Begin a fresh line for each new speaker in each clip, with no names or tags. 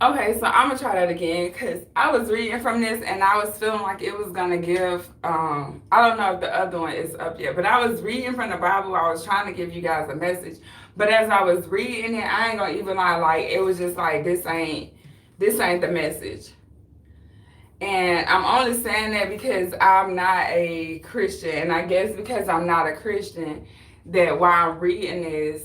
Okay, so I'm gonna try that again because I was reading from this and I was feeling like it was gonna give. I don't know if the other one is up yet, but I was reading from the Bible. I was trying to give you guys a message, but as I was reading it, I ain't gonna even lie. Like it was just like this ain't the message. And I'm only saying that because I'm not a Christian, and I guess because I'm not a Christian, that while I'm reading this,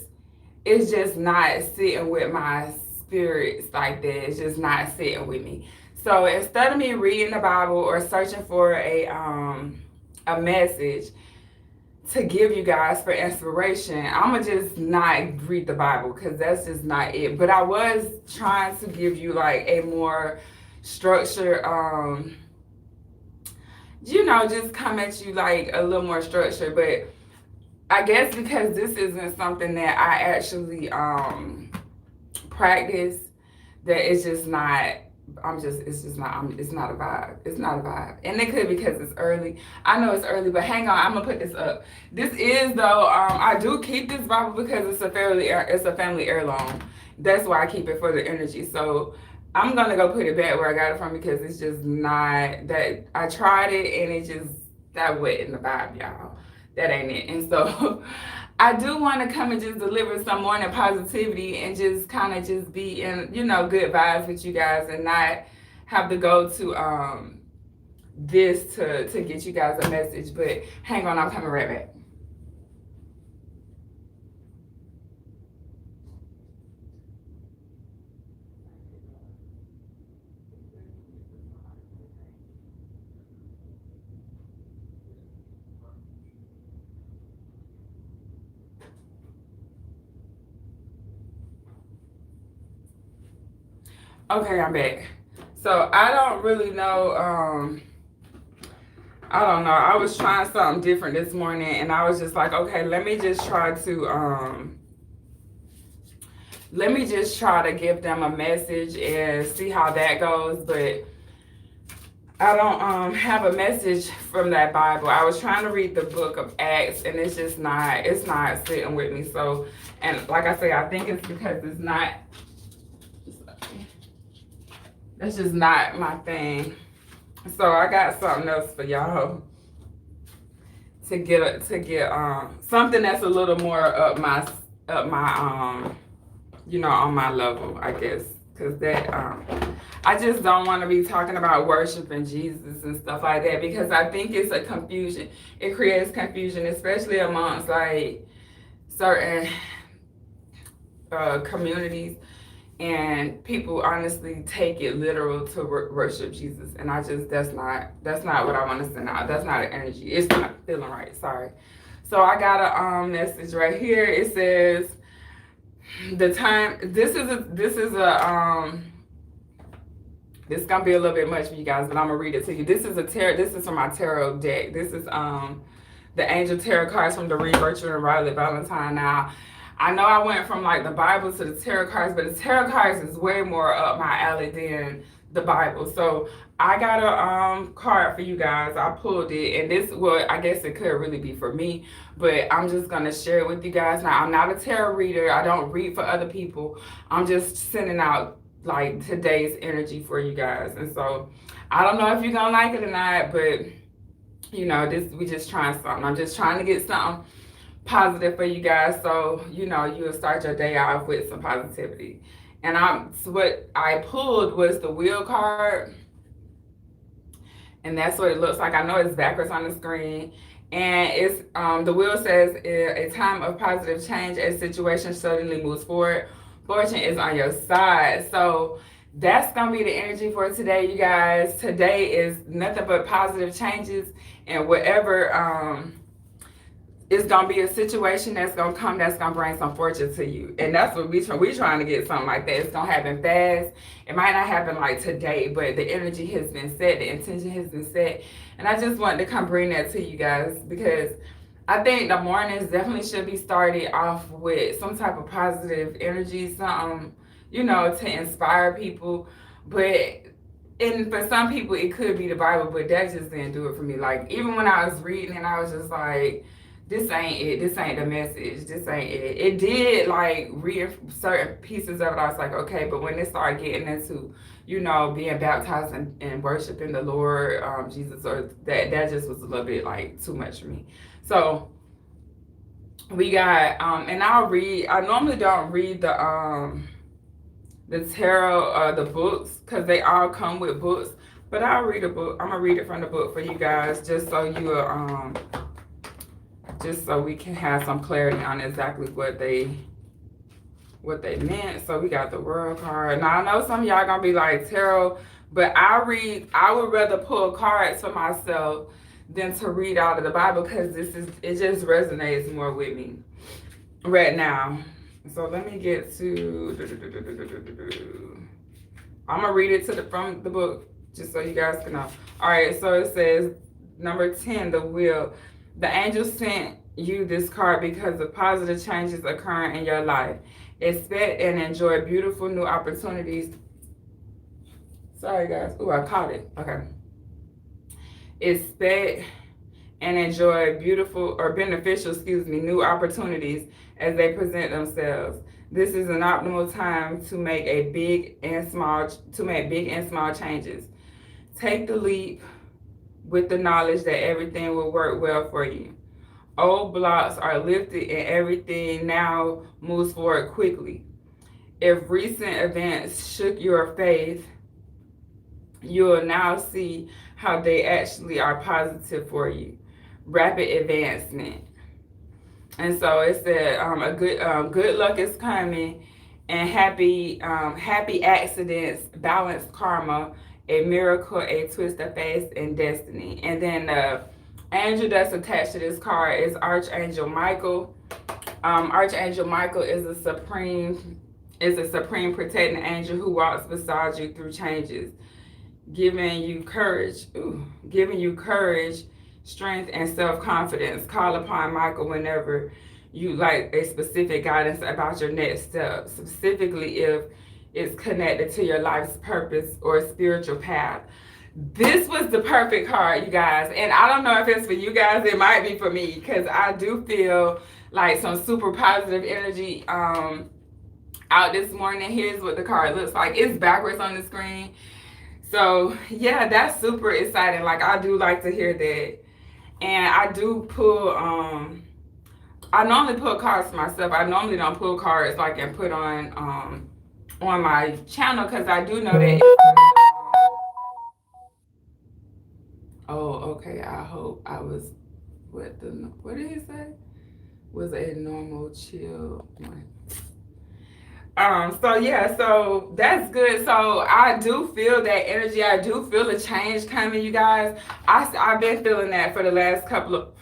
it's just not sitting with my spirits like that. It's just not sitting with me. So instead of me reading the Bible or searching for a message to give you guys for inspiration, I'ma just not read the Bible because that's just not it. But I was trying to give you like a more structured just come at you like a little more structured. But I guess because this isn't something that I actually practice, that it's just not. It's just not. It's not a vibe. It's not a vibe, and it could be because it's early. I know it's early, but hang on, I'm gonna put this up. This is though. I do keep this Bible because it's a family heirloom. That's why I keep it for the energy. So I'm gonna go put it back where I got it from because it's just not that. I tried it and it just that wasn't the vibe, y'all. That ain't it. And so I do want to come and just deliver some morning positivity and just kind of just be in, good vibes with you guys and not have to go to this to get you guys a message. But hang on, I'm coming right back. Okay, I'm back. So I don't really know. I don't know. I was trying something different this morning, and I was just like, okay, let me just try to give them a message and see how that goes. But I don't have a message from that Bible. I was trying to read the book of Acts, and it's not sitting with me. So, and like I say, I think it's because it's not. That's just not my thing. So I got something else for y'all to get something that's a little more up my on my level, I guess, because that I just don't want to be talking about worshiping Jesus and stuff like that because I think it's a confusion. It creates confusion, especially amongst like certain communities, and people honestly take it literal to worship Jesus, and I just that's not what I want to send out. That's not an energy. It's not feeling right. Sorry. So I got a message right here. It says the time. This is gonna be a little bit much for you guys, but I'm gonna read it to you. This is a tarot. This is from my tarot deck. This is the Angel Tarot cards from Doreen, and Valentine. Now, I know I went from like the Bible to the tarot cards, but the tarot cards is way more up my alley than the Bible. So I got a card for you guys. I pulled it, and this, well, I guess it could really be for me, but I'm just gonna share it with you guys. Now, I'm not a tarot reader. I don't read for other people. I'm just sending out like today's energy for you guys, and so I don't know if you're gonna like it or not, but this we just trying something. I'm just trying to get something positive for you guys, so you'll start your day off with some positivity. And so what I pulled was the wheel card, and that's what it looks like. I know it's backwards on the screen, and it's the wheel says a time of positive change, a situation suddenly moves forward, fortune is on your side. So that's gonna be the energy for today, you guys. Today is nothing but positive changes, and whatever it's gonna be a situation that's gonna come that's gonna bring some fortune to you, and that's what we trying to get something like that. It's gonna happen fast. It might not happen like today, but the energy has been set, the intention has been set, and I just wanted to come bring that to you guys because I think the mornings definitely should be started off with some type of positive energy, something to inspire people. But and for some people it could be the Bible, but that just didn't do it for me. Like even when I was reading and I was just like, this ain't it. This ain't the message. This ain't it. It did like read certain pieces of it. I was like, okay, but when it started getting into, you know, being baptized and worshiping the Lord, Jesus, or that just was a little bit like too much for me. So we got, and I normally don't read the tarot, the books, because they all come with books. But I'll read a book. I'm gonna read it from the book for you guys, just so just so we can have some clarity on exactly what they meant. So we got the World card. Now I know some of y'all gonna be like, tarot, but I would rather pull cards for myself than to read out of the Bible, because it just resonates more with me right now. So let me get to, I'm gonna read it from the book just so you guys can know. All right, so it says number 10, the wheel. The angel sent you this card because of positive changes occurring in your life. Expect and enjoy beautiful new opportunities. Sorry guys. Oh, I caught it. Okay. Expect and enjoy beautiful or beneficial, new opportunities as they present themselves. This is an optimal time to make big and small changes. Take the leap with the knowledge that everything will work well for you. Old blocks are lifted and everything now moves forward quickly. If recent events shook your faith, you'll now see how they actually are positive for you. Rapid advancement. And so it said good luck is coming, and happy accidents, balanced karma, a miracle, a twist of fate, and destiny. And then the angel that's attached to this card is Archangel Michael. Archangel Michael is a supreme protecting angel who walks beside you through changes, giving you courage, strength, and self-confidence. Call upon Michael whenever you like a specific guidance about your next step, specifically if it's connected to your life's purpose or spiritual path. This was the perfect card, you guys. And I don't know if it's for you guys. It might be for me, because I do feel like some super positive energy out this morning. Here's what the card looks like. It's backwards on the screen. So yeah, that's super exciting. Like, I do like to hear that. And I do pull, I normally pull cards for myself. I normally don't pull cards like and put on my channel, because I do know that. Oh, okay. I hope I was, what did he say? Was a normal chill one. So yeah, so that's good. So I do feel that energy. I do feel a change coming, you guys. I've been feeling that for the last couple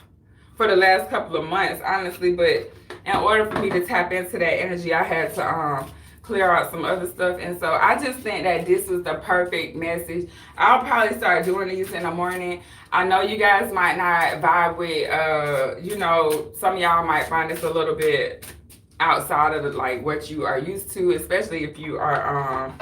of months, honestly. But in order for me to tap into that energy, I had to clear out some other stuff. And so I just think that this was the perfect message. I'll probably start doing these in the morning. I know you guys might not vibe with, some of y'all might find this a little bit outside of like what you are used to, especially if you are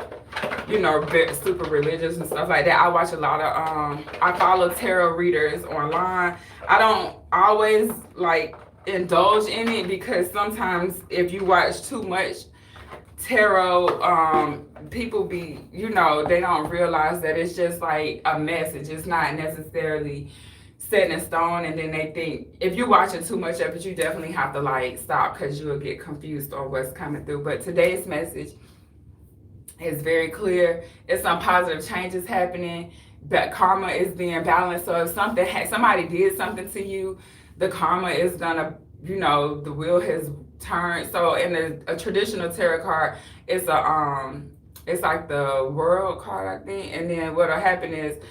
super religious and stuff like that. I watch a lot of I follow tarot readers online. I don't always like indulge in it, because sometimes if you watch too much tarot, people be, they don't realize that it's just like a message. It's not necessarily set in stone, and then they think if you're watching too much of it, you definitely have to like stop, because you will get confused on what's coming through. But today's message is very clear. It's some positive changes happening, but karma is being balanced. So if somebody did something to you, the karma is gonna, the wheel has turned. So in a traditional tarot card, it's like the World card, I think. And then what'll happen is,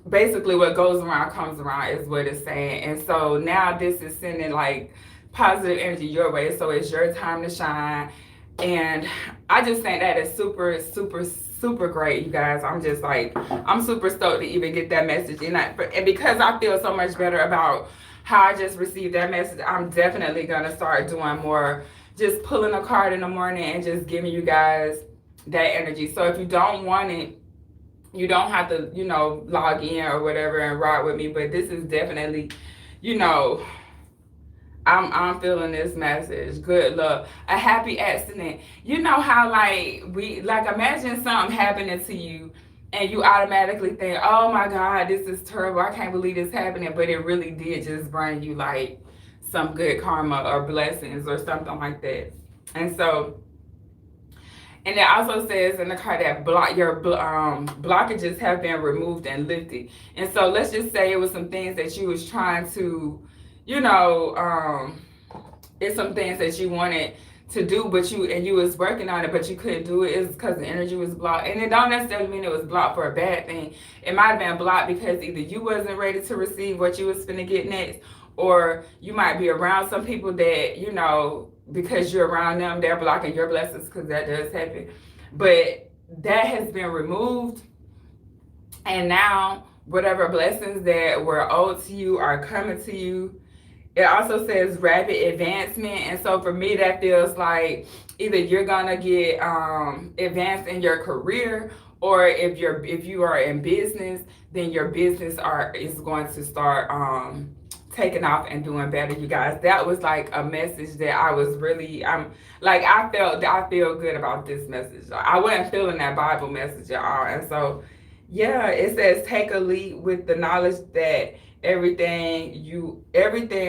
basically what goes around comes around is what it's saying. And so now this is sending like positive energy your way. So it's your time to shine. And I just think that is super, super, super great, you guys. I'm just like, I'm super stoked to even get that message. And because I feel so much better about how I just received that message, I'm definitely gonna start doing more, just pulling a card in the morning and just giving you guys that energy. So if you don't want it, you don't have to, log in or whatever and ride with me. But this is definitely, I'm feeling this message. Good luck. A happy accident. You know how like imagine something happening to you and you automatically think, oh my God, this is terrible. I can't believe this happening. But it really did just bring you like some good karma or blessings or something like that. And so, and it also says in the card that blockages have been removed and lifted. And so let's just say it was some things that you was trying to, you know, it's some things that you wanted to do, but you was working on it, but you couldn't do it. It's because the energy was blocked, and it don't necessarily mean it was blocked for a bad thing. It might have been blocked because either you wasn't ready to receive what you was finna get next, or you might be around some people that because you're around them, they're blocking your blessings, because that does happen. But that has been removed, and now whatever blessings that were owed to you are coming to you. It also says rapid advancement, and so for me that feels like either you're gonna get advanced in your career, or if you are in business, then your business is going to start taking off and doing better. You guys, that was like a message that I was really I feel good about this message. I wasn't feeling that Bible message at all, and so yeah, it says take a leap with the knowledge that everything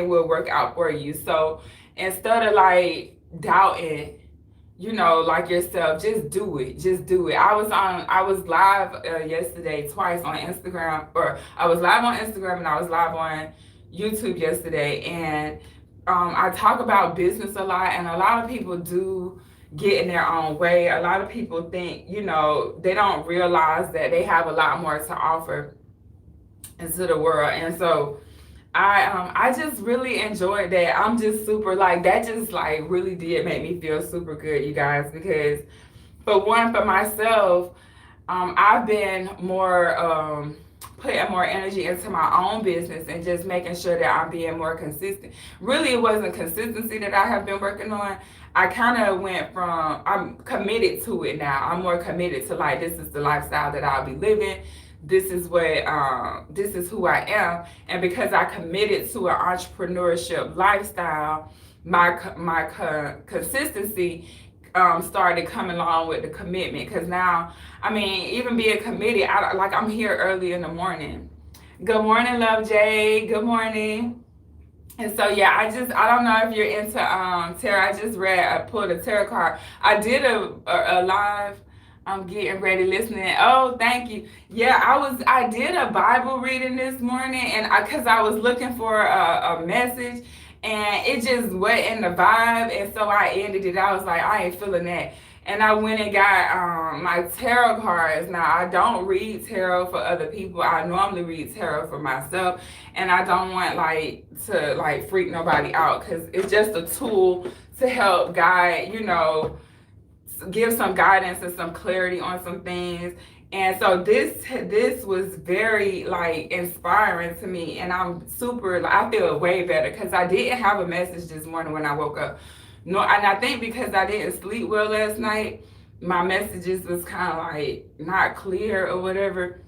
will work out for you. So instead of like doubting, like yourself, just do it. I was live yesterday twice on Instagram, or I was live on Instagram and I was live on YouTube yesterday, and I talk about business a lot, and a lot of people do get in their own way. A lot of people think, they don't realize that they have a lot more to offer into the world. And so I just really enjoyed that. I'm just super that just really did make me feel super good, you guys, because for myself, I've been more putting more energy into my own business and just making sure that I'm being more consistent. Really, it wasn't consistency that I have been working on. I kind of went from, I'm committed to it now. I'm more committed to this is the lifestyle that I'll be living. This is who I am. And because I committed to an entrepreneurship lifestyle, my consistency started coming along with the commitment. Because now, even being committed, I'm here early in the morning. Good morning, Love Jay. Good morning. And so yeah, I don't know if you're into tarot. I just pulled a tarot card. I did a live. I'm getting ready, listening. Oh, thank you. Yeah, I did a Bible reading this morning, and because I was looking for a message, and it just wasn't the vibe, and so I ended it. I was like, I ain't feeling that. And I went and got my tarot cards. Now, I don't read tarot for other people. I normally read tarot for myself, and I don't want to freak nobody out, because it's just a tool to help guide, give some guidance and some clarity on some things. And so this was very inspiring to me, and I'm super I feel way better because I didn't have a message this morning when I woke up. No, and I think because I didn't sleep well last night, my messages was kind of not clear or whatever.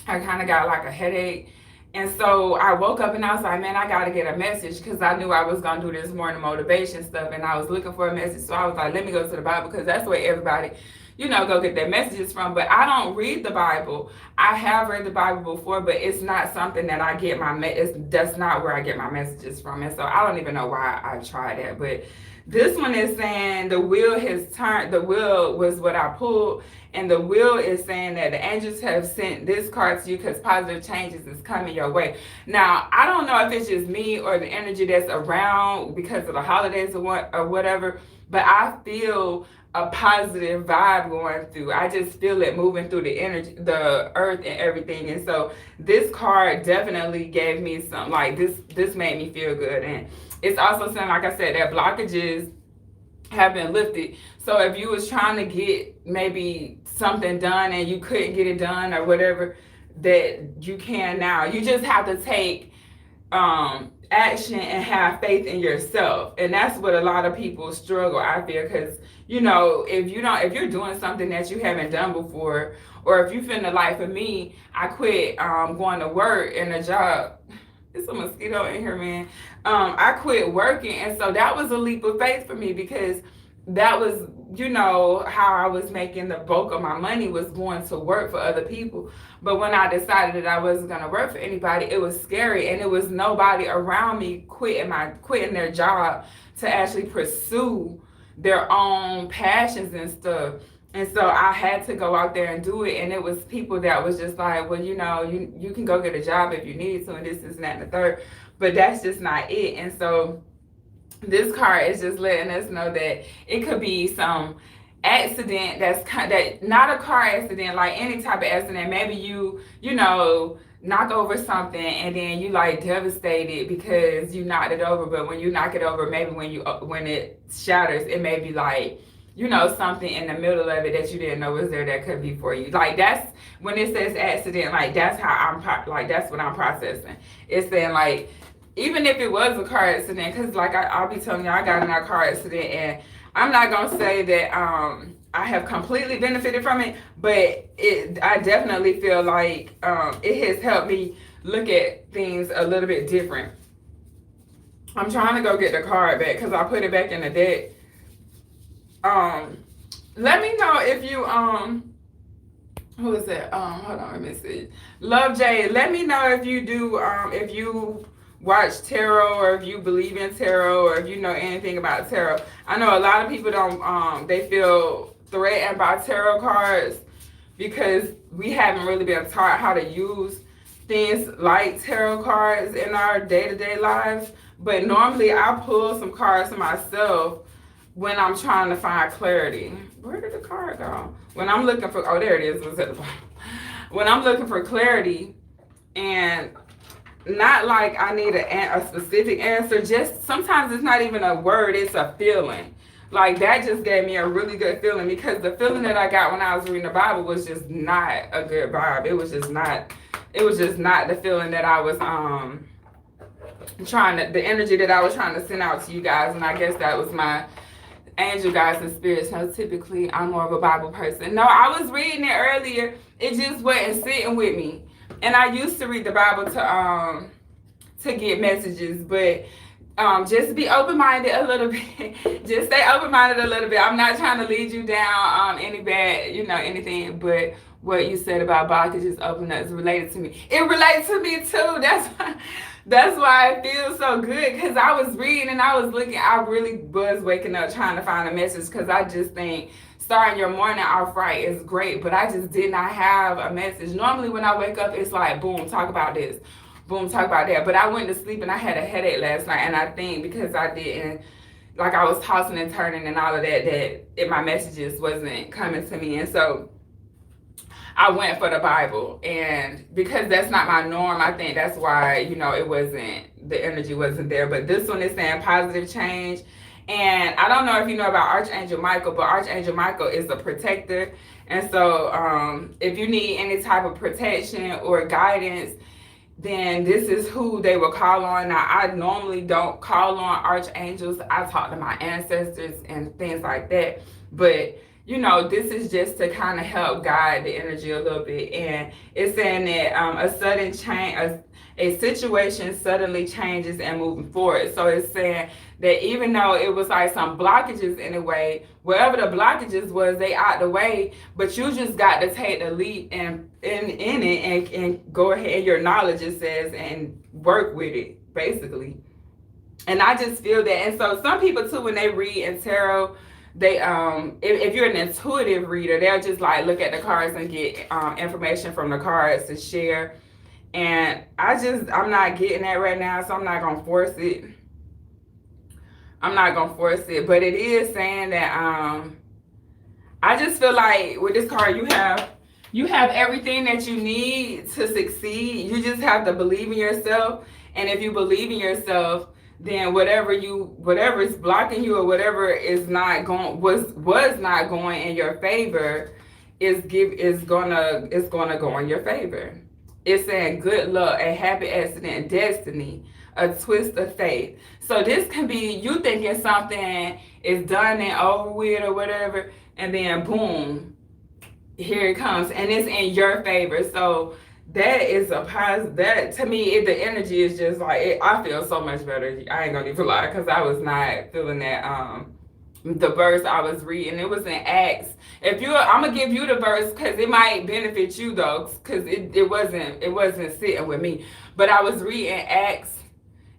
I kind of got a headache. And so I woke up and I was like, man, I got to get a message, because I knew I was going to do this morning motivation stuff, and I was looking for a message. So I was like, let me go to the Bible, because that's where everybody, go get their messages from. But I don't read the Bible. I have read the Bible before, but it's not something that I get that's not where I get my messages from. And so I don't even know why I tried that. But this one is saying the wheel has turned. The wheel was what I pulled. And the wheel is saying that the angels have sent this card to you because positive changes is coming your way. Now, I don't know if it's just me or the energy that's around because of the holidays or whatever, but I feel a positive vibe going through. I just feel it moving through the energy, the earth and everything. And so this card definitely gave me some, this made me feel good. And it's also saying, like I said, that blockages have been lifted. So if you was trying to get maybe something done and you couldn't get it done or whatever, that you can now. You just have to take action and have faith in yourself. And that's what a lot of people struggle, I feel, because if you're doing something that you haven't done before, or if you feel for me, I quit going to work in a job It's a mosquito in here, man. I quit working, and so that was a leap of faith for me because that was, how I was making the bulk of my money was going to work for other people. But when I decided that I wasn't gonna work for anybody, it was scary, and it was nobody around me quitting their job to actually pursue their own passions and stuff. And so I had to go out there and do it. And it was people that was just like, well, you can go get a job if you need to, and this, and that, and the third. But that's just not it. And so this card is just letting us know that it could be some accident that not a car accident, like any type of accident. Maybe you knock over something and then you like devastated because you knocked it over. But when you knock it over, maybe when it shatters, it may be like, something in the middle of it that you didn't know was there that could be for you. Like, that's when it says accident, like that's how that's what I'm processing. It's saying like, even if it was a car accident, because like I'll be telling you, I got in a car accident, and I'm not gonna say that I have completely benefited from it, but I definitely feel like it has helped me look at things a little bit different. I'm trying to go get the card back because I put it back in the deck. Let me know if you who is that? Hold on, let me see. Love Jay, let me know if you do if you watch tarot, or if you believe in tarot, or if you know anything about tarot. I know a lot of people don't they feel threatened by tarot cards because we haven't really been taught how to use things like tarot cards in our day-to-day lives. But normally I pull some cards for myself when I'm trying to find clarity. Where did the card go? When I'm looking for, oh, there it is. It was at the bottom. When I'm looking for clarity, and not like I need a specific answer, just sometimes it's not even a word, it's a feeling. Like, that just gave me a really good feeling, because the feeling that I got when I was reading the Bible was just not a good vibe. It was just not the feeling that I was the energy that I was trying to send out to you guys. And I guess that was my angel guides and spirits. No, typically I'm more of a Bible person. No, I was reading it earlier. It just wasn't sitting with me. And I used to read the Bible to get messages, but just be open-minded a little bit. Just stay open-minded a little bit. I'm not trying to lead you down any bad, anything, but what you said about blockages open up is related to me. It relates to me too. That's why it feels so good, because I was reading and I was looking. I really was waking up trying to find a message, because I just think starting your morning off right is great, but I just did not have a message. Normally when I wake up, it's like, boom, talk about this. Boom, talk about that. But I went to sleep and I had a headache last night, and I think because I didn't, like, I was tossing and turning and all of that my messages wasn't coming to me. And so I went for the Bible, and because that's not my norm, I think that's why, the energy wasn't there. But this one is saying positive change. And I don't know if you know about Archangel Michael, but Archangel Michael is a protector. And so if you need any type of protection or guidance, then this is who they will call on. Now, I normally don't call on archangels. I talk to my ancestors and things like that. But, this is just to kind of help guide the energy a little bit. And it's saying that a sudden change, a situation suddenly changes and moving forward. So it's saying that even though it was like some blockages in a way, wherever the blockages was, they out the way, but you just got to take the leap and in it and go ahead, your knowledge, it says, and work with it, basically. And I just feel that. And so some people too, when they read in tarot, they if you're an intuitive reader, they'll just like look at the cards and get information from the cards to share. And I'm not getting that right now, so I'm not gonna force it. But it is saying that I just feel like with this card, you have everything that you need to succeed. You just have to believe in yourself. And if you believe in yourself, then whatever is blocking you, or whatever is not going was not going in your favor is gonna go in your favor. It's saying good luck, a happy accident, destiny, a twist of fate. So this can be you thinking something is done and over with or whatever, and then boom, here it comes, and it's in your favor. So that is a positive. That to me, the energy is just like I feel so much better. I ain't gonna even lie, because I was not feeling that. The verse I was reading, it was in Acts. If you, I'm gonna give you the verse because it might benefit you though, because it wasn't sitting with me. But I was reading Acts.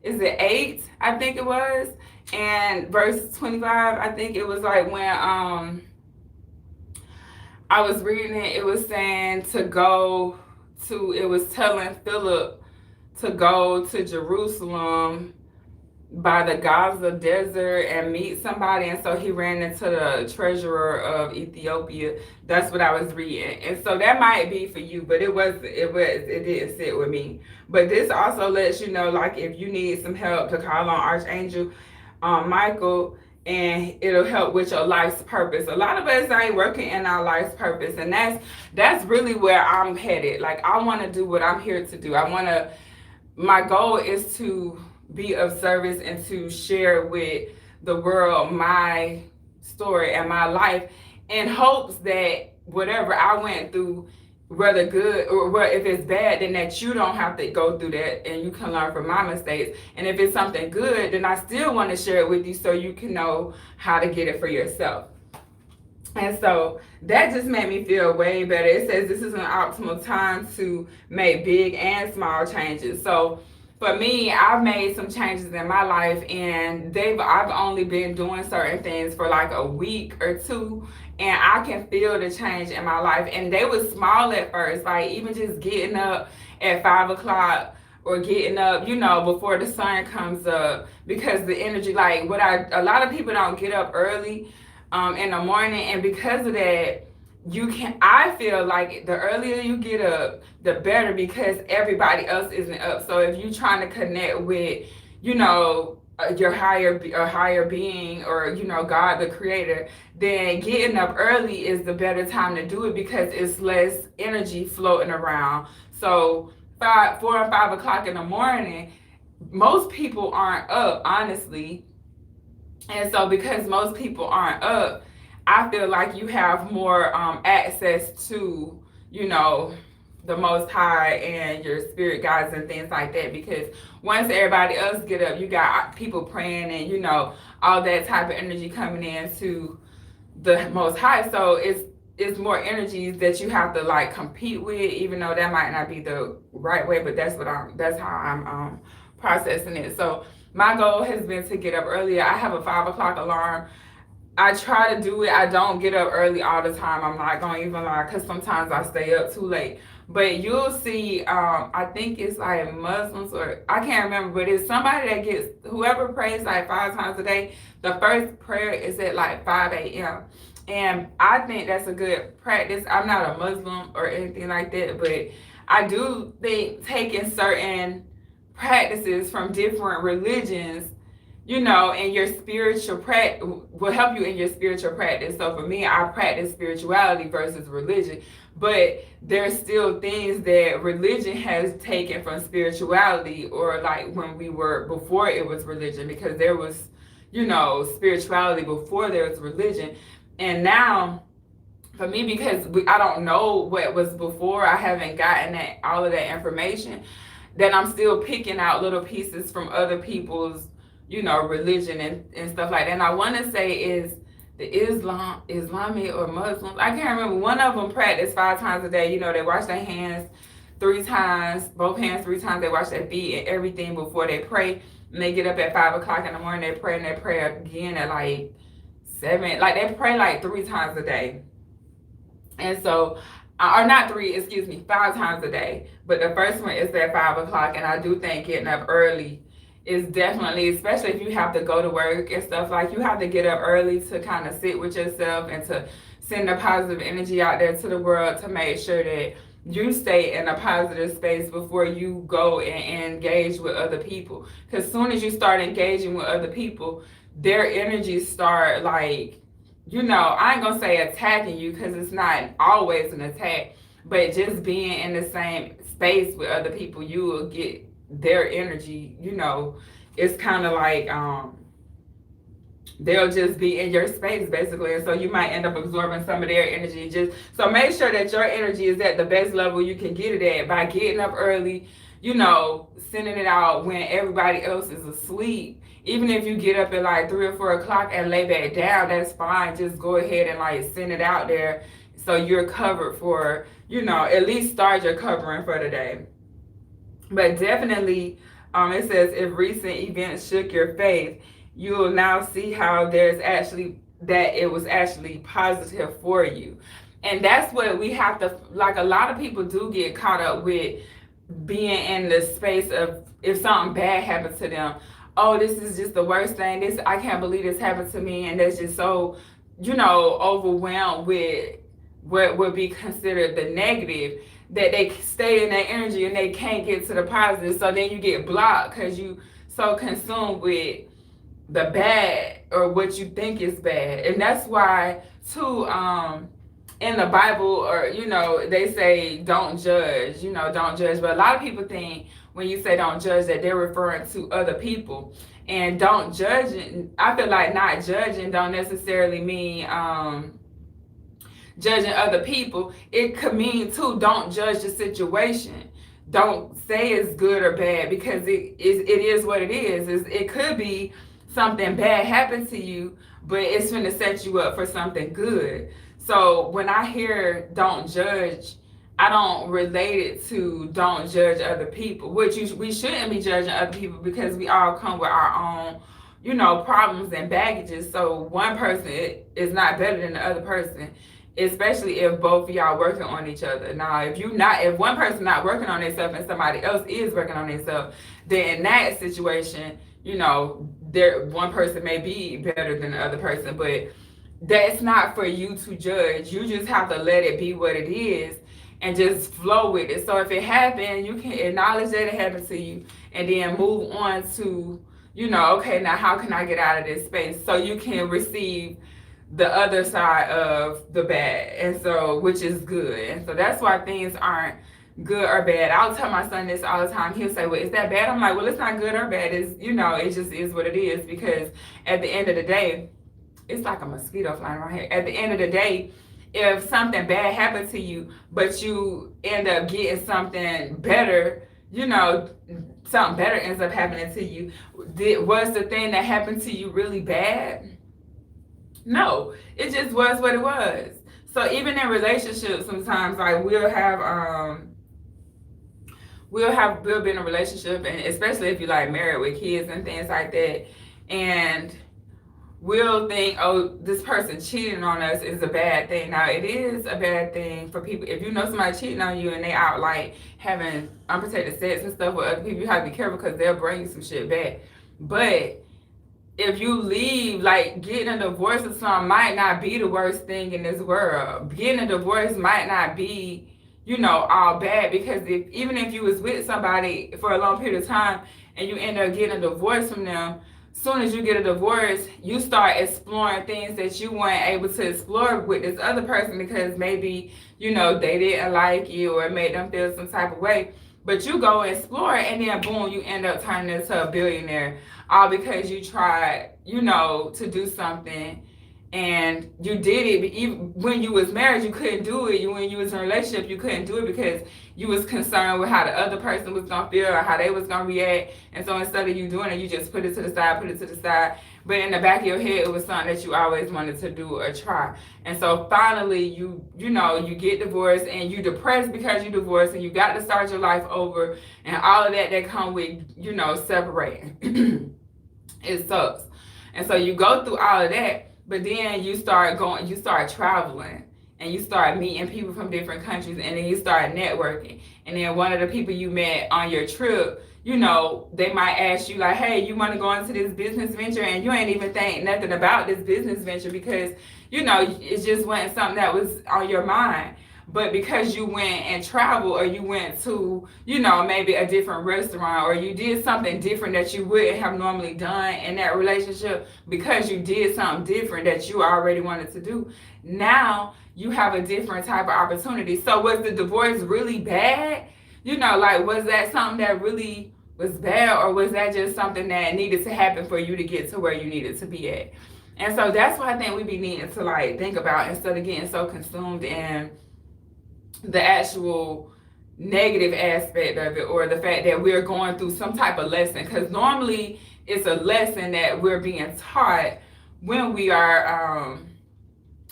Is it 8? I think it was, and verse 25. I think it was like when I was reading it. It was saying to go to. It was telling Philip to go to Jerusalem by the Gaza desert and meet somebody, and so he ran into the treasurer of Ethiopia. That's what I was reading, and so that might be for you, but it didn't sit with me. But this also lets you know, like, if you need some help, to call on Archangel Michael, and it'll help with your life's purpose. A lot of us ain't working in our life's purpose, and that's really where I'm headed. Like, I want to do what I'm here to do. My goal is to be of service and to share with the world my story and my life, in hopes that whatever I went through, whether good or if it's bad, then that you don't have to go through that and you can learn from my mistakes. And if it's something good, then I still want to share it with you so you can know how to get it for yourself. And so that just made me feel way better. It says this is an optimal time to make big and small changes. So for me, I've made some changes in my life, and I've only been doing certain things for like a week or two, and I can feel the change in my life. And they were small at first, like even just getting up at 5 o'clock, or getting up, before the sun comes up, because the energy, like a lot of people don't get up early in the morning, and because of that, I feel like the earlier you get up, the better, because everybody else isn't up. So if you're trying to connect with, your higher being, or God the creator, then getting up early is the better time to do it, because it's less energy floating around. So 4 or 5 o'clock in the morning, most people aren't up, honestly. And so because most people aren't up, I feel like you have more access to, the Most High and your spirit guides and things like that. Because once everybody else get up, you got people praying and, all that type of energy coming in to the Most High. So it's more energies that you have to like compete with, even though that might not be the right way, but that's how I'm processing it. So my goal has been to get up earlier. I have a 5 o'clock alarm. I try to do it. I don't get up early all the time. I'm not going to even lie, because sometimes I stay up too late. But you'll see, I think it's like Muslims, or I can't remember, but it's somebody that whoever prays like 5 times a day, the first prayer is at like 5 a.m. And I think that's a good practice. I'm not a Muslim or anything like that, but I do think taking certain practices from different religions, and your spiritual practice will help you in your spiritual practice. So for me, I practice spirituality versus religion, but there's still things that religion has taken from spirituality, or like when we were before it was religion, because there was, spirituality before there was religion. And now for me, because I don't know what was before, I haven't gotten all of that information, that I'm still picking out little pieces from other people's religion and stuff like that. And I want to say is the Islamic or Muslims. I can't remember. One of them practice 5 times a day. They wash their hands 3 times, both hands 3 times. They wash their feet and everything before they pray. And they get up at 5 o'clock in the morning. They pray, and they pray again at like 7. Like they pray like 3 times a day. And so, or not 3, 5 times a day. But the first one is at 5 o'clock. And I do think getting up early is definitely, especially if you have to go to work and stuff, like you have to get up early to kind of sit with yourself and to send a positive energy out there to the world, to make sure that you stay in a positive space before you go and engage with other people. Because as soon as you start engaging with other people, their energies start like, I ain't gonna say attacking you, because it's not always an attack, but just being in the same space with other people, you will get their energy. It's kind of like they'll just be in your space basically, and so you might end up absorbing some of their energy. Just so make sure that your energy is at the best level you can get it at by getting up early, sending it out when everybody else is asleep. Even if you get up at like 3 or 4 o'clock and lay back down, that's fine. Just go ahead and like send it out there so you're covered for, at least start your covering for the day. But definitely, it says if recent events shook your faith, you will now see how that it was actually positive for you. And that's what we have to, like, a lot of people do get caught up with being in the space of if something bad happens to them. Oh, this is just the worst thing. I can't believe this happened to me. And that's just so, overwhelmed with what would be considered the negative, that they stay in that energy and they can't get to the positive. So then you get blocked because you so consumed with the bad or what you think is bad. And that's why too, in the Bible, or they say don't judge, don't judge. But a lot of people think when you say don't judge that they're referring to other people. And don't judge, I feel like not judging don't necessarily mean judging other people. It could mean too, don't judge the situation. Don't say it's good or bad, because it is what it is. It could be something bad happened to you, but it's going to set you up for something good. So when I hear don't judge, I don't relate it to don't judge other people, which we shouldn't be judging other people, because we all come with our own, problems and baggages. So one person is not better than the other person, especially if both of y'all working on each other. Now, if one person not working on themselves and somebody else is working on themselves, then in that situation, one person may be better than the other person, but that's not for you to judge. You just have to let it be what it is and just flow with it. So if it happened, you can acknowledge that it happened to you and then move on to, okay, now how can I get out of this space so you can receive the other side of the bad, and so, which is good. And so that's why things aren't good or bad. I'll tell my son this all the time. He'll say, well, is that bad? I'm like, well, it's not good or bad. It's, it just is what it is, because at the end of the day, it's like a mosquito flying around here. At the end of the day, if something bad happened to you, but you end up getting something better, something better ends up happening to you. Was the thing that happened to you really bad? No, it just was what it was. So even in relationships, sometimes like we'll be in a relationship, and especially if you're like married with kids and things like that, and we'll think, oh, this person cheating on us is a bad thing. Now, it is a bad thing for people. If you know somebody cheating on you and they out like having unprotected sex and stuff with other people, you have to be careful, because they'll bring you some shit back. But if you leave, like getting a divorce or something might not be the worst thing in this world. Getting a divorce might not be, all bad, because even if you was with somebody for a long period of time and you end up getting a divorce from them, soon as you get a divorce, you start exploring things that you weren't able to explore with this other person, because maybe, they didn't like you or it made them feel some type of way. But you go explore it, and then boom, you end up turning into a billionaire, all because you tried, to do something, and you did it. Even when you was married, you couldn't do it. When you was in a relationship, you couldn't do it because you was concerned with how the other person was gonna feel or how they was gonna react. And so instead of you doing it, you just put it to the side. But in the back of your head, it was something that you always wanted to do or try. And so finally, you get divorced, and you depressed because you divorced, and you got to start your life over, and all of that come with, separating. It sucks. And so you go through all of that, but then you start traveling, and you start meeting people from different countries, and then you start networking. And then one of the people you met on your trip, they might ask you like, hey, you want to go into this business venture, and you ain't even think nothing about this business venture because, it just wasn't something that was on your mind. But because you went and traveled, or you went to, maybe a different restaurant, or you did something different that you wouldn't have normally done in that relationship, because you did something different that you already wanted to do, now you have a different type of opportunity. So was the divorce really bad? Was that something that really was bad, or was that just something that needed to happen for you to get to where you needed to be at? And so that's what I think we be needing to like think about instead of getting so consumed in the actual negative aspect of it, or the fact that we're going through some type of lesson, because normally it's a lesson that we're being taught when we are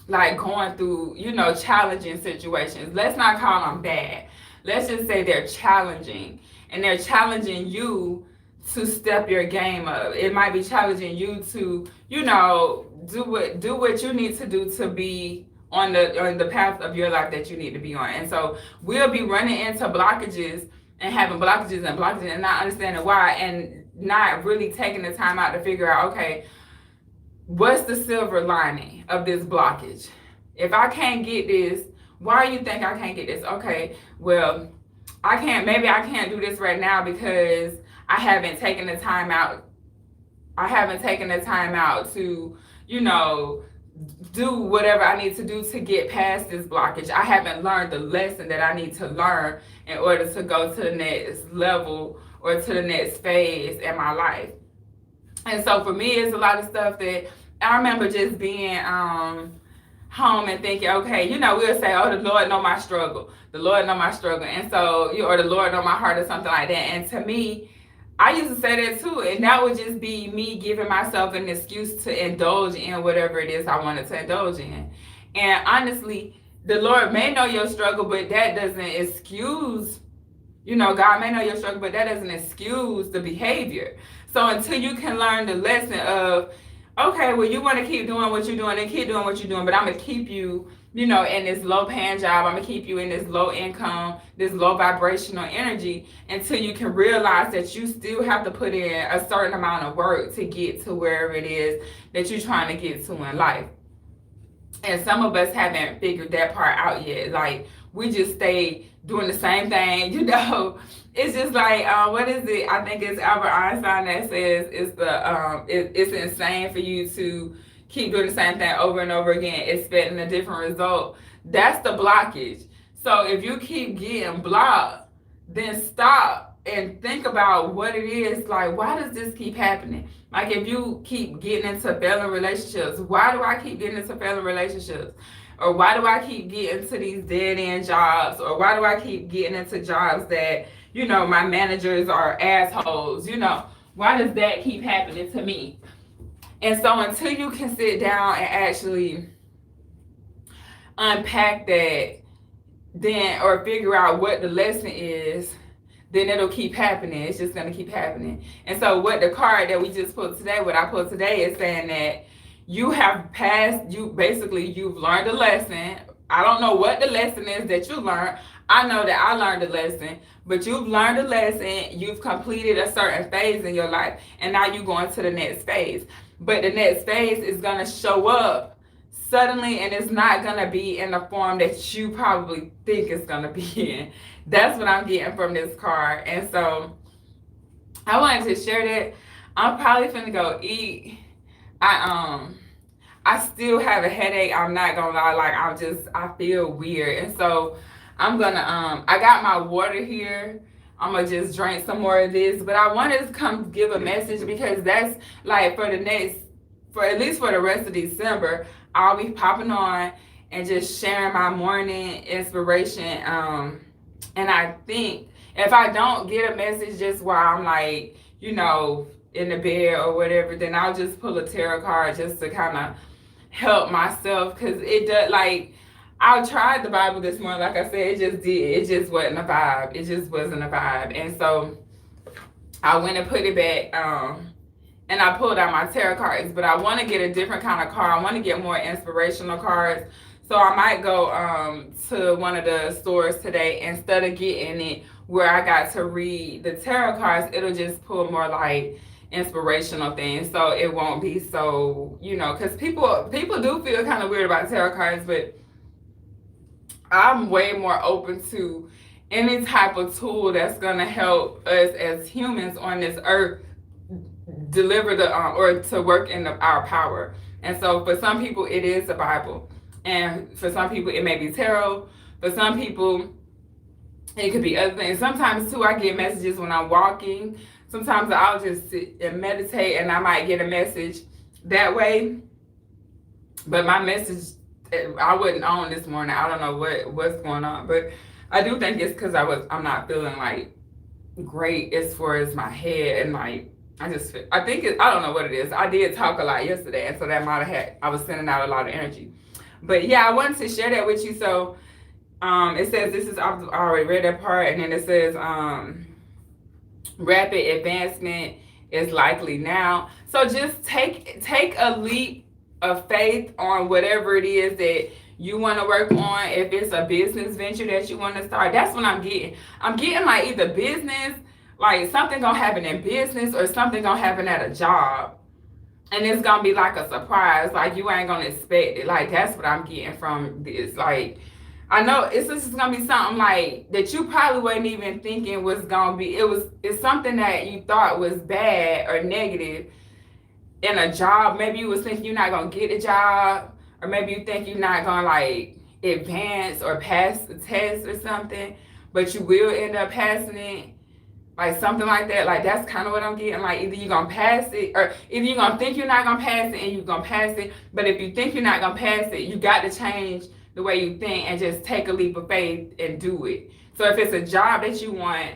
like going through, you know, challenging situations. Let's not call them bad. Let's just say they're challenging, and they're challenging you to step your game up. It might be challenging you to, you know, do what you need to do to be on the path of your life that you need to be on. And so we'll be running into blockages and having blockages and not understanding why, and not really taking the time out to figure out, okay, what's the silver lining of this blockage? If I can't get this, why do you think I can't get this? Okay, well, maybe I can't do this right now because I haven't taken the time out. I haven't taken the time out to, you know, do whatever I need to do to get past this blockage. I haven't learned the lesson that I need to learn in order to go to the next level or to the next phase in my life. And so for me, it's a lot of stuff that I remember just being home and thinking, okay, you know, we'll say, oh, the Lord know my struggle. The Lord know my struggle. And so, or the Lord know my heart or something like that. And to me, I used to say that too. And that would just be me giving myself an excuse to indulge in whatever it is I wanted to indulge in. And honestly, the Lord may know your struggle, but that doesn't excuse, you know, God may know your struggle, but that doesn't excuse the behavior. So until you can learn the lesson of, okay, well, you want to keep doing what you're doing and keep doing what you're doing, but I'm going to keep you, you know, in this low paying job. I'm going to keep you in this low income, this low vibrational energy, until you can realize that you still have to put in a certain amount of work to get to wherever it is that you're trying to get to in life. And some of us haven't figured that part out yet. Like, we just stay doing the same thing, you know. It's just like, what is it? I think it's Albert Einstein that says it's insane for you to keep doing the same thing over and over again, expecting a different result. That's the blockage. So if you keep getting blocked, then stop and think about what it is. Like, why does this keep happening? Like, if you keep getting into failing relationships, why do I keep getting into failing relationships? Or why do I keep getting to these dead-end jobs? Or why do I keep getting into jobs that, you know, my managers are assholes? You know, why does that keep happening to me? And so until you can sit down and actually unpack that, then, or figure out what the lesson is, then it'll keep happening. It's just going to keep happening. And so what the card that we just pulled today, what I pulled today, is saying that you have passed, you've learned a lesson. I don't know what the lesson is that you learned. I know that I learned a lesson, but you've learned a lesson. You've completed a certain phase in your life, and now you're going to the next phase. But the next phase is going to show up suddenly, and it's not going to be in the form that you probably think it's going to be in. That's what I'm getting from this card. And so I wanted to share that. I'm probably finna go eat. I still have a headache. I'm not gonna lie. Like, I feel weird. And so I'm gonna, I got my water here. I'm gonna just drink some more of this. But I wanted to come give a message, because that's like for at least for the rest of December, I'll be popping on and just sharing my morning inspiration. And I think if I don't get a message just while I'm like, you know, in the bed or whatever, then I'll just pull a tarot card just to kind of help myself, because it does, like, I tried the Bible this morning, like I said, it just wasn't a vibe. It just wasn't a vibe. And so I went and put it back, and I pulled out my tarot cards, but I want to get a different kind of card. I want to get more inspirational cards. So I might go to one of the stores today, instead of getting it where I got to read the tarot cards, it'll just pull more like inspirational things, so it won't be so, you know, because people do feel kind of weird about tarot cards, but I'm way more open to any type of tool that's going to help us as humans on this earth deliver the or to work in our power. And so for some people it is the Bible, and for some people it may be tarot. For some people it could be other things. Sometimes too I get messages when I'm walking. Sometimes I'll just sit and meditate, and I might get a message that way. But my message, I wasn't on this morning. I don't know what's going on, but I do think it's because I'm not feeling like great as far as my head, and like I think I don't know what it is. I did talk a lot yesterday, and so that might have I was sending out a lot of energy. But yeah, I wanted to share that with you. So it says I've already read that part, and then it says rapid advancement is likely now. So just take a leap of faith on whatever it is that you want to work on. If it's a business venture that you want to start, that's what I'm getting. I'm getting like either business, like something gonna happen in business, or something gonna happen at a job, and it's gonna be like a surprise. Like you ain't gonna expect it. Like that's what I'm getting from this. Like I know it's just gonna be something like that you probably wasn't even thinking was gonna be. It's something that you thought was bad or negative in a job. Maybe you was thinking you're not gonna get a job, or maybe you think you're not gonna like advance or pass the test or something, but you will end up passing it. Like something like that. Like that's kind of what I'm getting. Like either you're gonna pass it, or either you're gonna think you're not gonna pass it and you're gonna pass it. But if you think you're not gonna pass it, you got to change the way you think and just take a leap of faith and do it. So if it's a job that you want,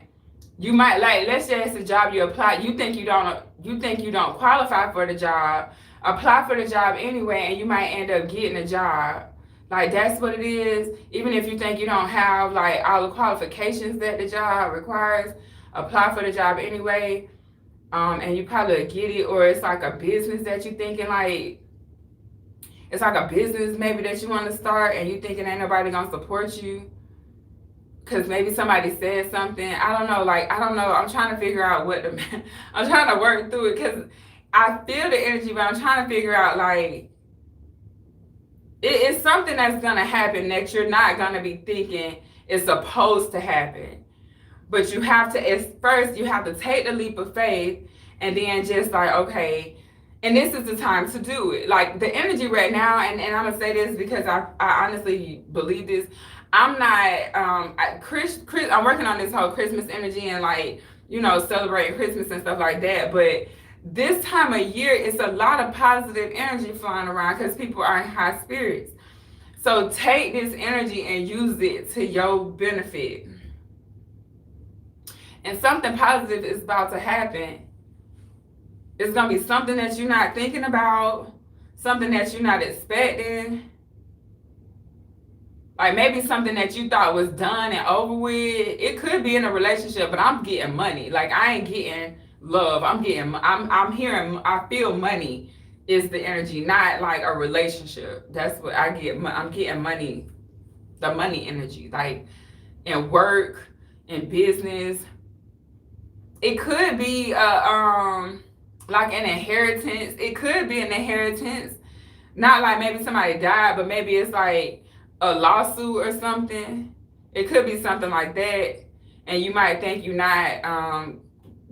you might like, let's say it's a job you apply, you think you don't qualify for the job, apply for the job anyway, and you might end up getting a job. Like that's what it is. Even if you think you don't have like all the qualifications that the job requires, apply for the job anyway, and you probably get it. Or it's like a business that you thinking like, it's like a business maybe that you want to start, and you thinking ain't nobody gonna support you because maybe somebody said something. I don't know. Like I don't know. I'm trying to figure out I'm trying to work through it because I feel the energy, but I'm trying to figure out like it's something that's gonna happen that you're not gonna be thinking is supposed to happen. But you have to, first, you have to take the leap of faith, and then just like, okay, and this is the time to do it. Like the energy right now, and I'm gonna say this because I honestly believe this. I'm not, I'm working on this whole Christmas energy and like, celebrating Christmas and stuff like that. But this time of year, it's a lot of positive energy flying around because people are in high spirits. So take this energy and use it to your benefit. And something positive is about to happen. It's going to be something that you're not thinking about, something that you're not expecting. Like maybe something that you thought was done and over with. It could be in a relationship, but I'm getting money. Like I ain't getting love. I'm hearing, I feel money is the energy, not like a relationship. That's what I get. I'm getting money, the money energy, like in work, in business. It could be like an inheritance. It could be an inheritance. Not like maybe somebody died, but maybe it's like a lawsuit or something. It could be something like that. And you might think you're not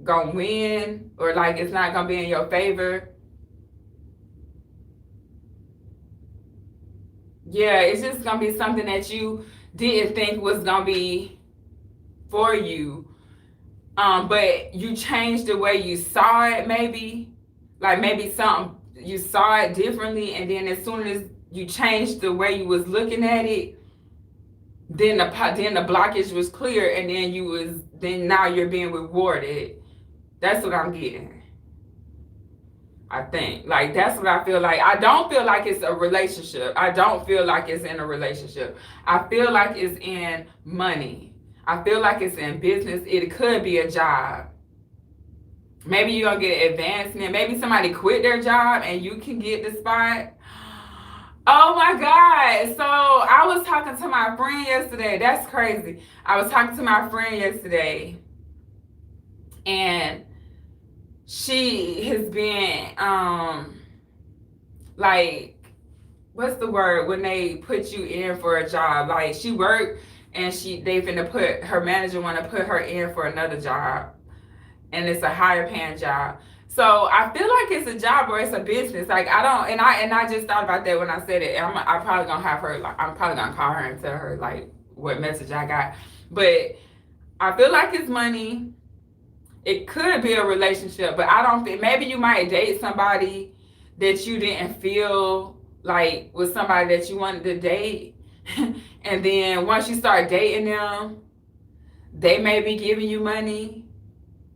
gonna win, or like it's not gonna be in your favor. Yeah, it's just gonna be something that you didn't think was gonna be for you. But you changed the way you saw it, maybe. Like maybe something, you saw it differently, and then as soon as you changed the way you was looking at it, then the blockage was clear, and then now you're being rewarded. That's what I'm getting. I think. Like that's what I feel like. I don't feel like it's a relationship. I don't feel like it's in a relationship. I feel like it's in money. I feel like it's in business. It could be a job. Maybe you're going to get advancement. Maybe somebody quit their job and you can get the spot. Oh my God. So I was talking to my friend yesterday. That's crazy. I was talking to my friend yesterday. And she has been, like, what's the word when they put you in for a job? Like she worked, and her manager want to put her in for another job, and it's a higher paying job. So I feel like it's a job or it's a business. Like I just thought about that when I said it. I'm probably gonna have her. Like I'm probably gonna call her and tell her like what message I got. But I feel like it's money. It could be a relationship, but I don't think. Maybe you might date somebody that you didn't feel like with somebody that you wanted to date, and then once you start dating them, they may be giving you money,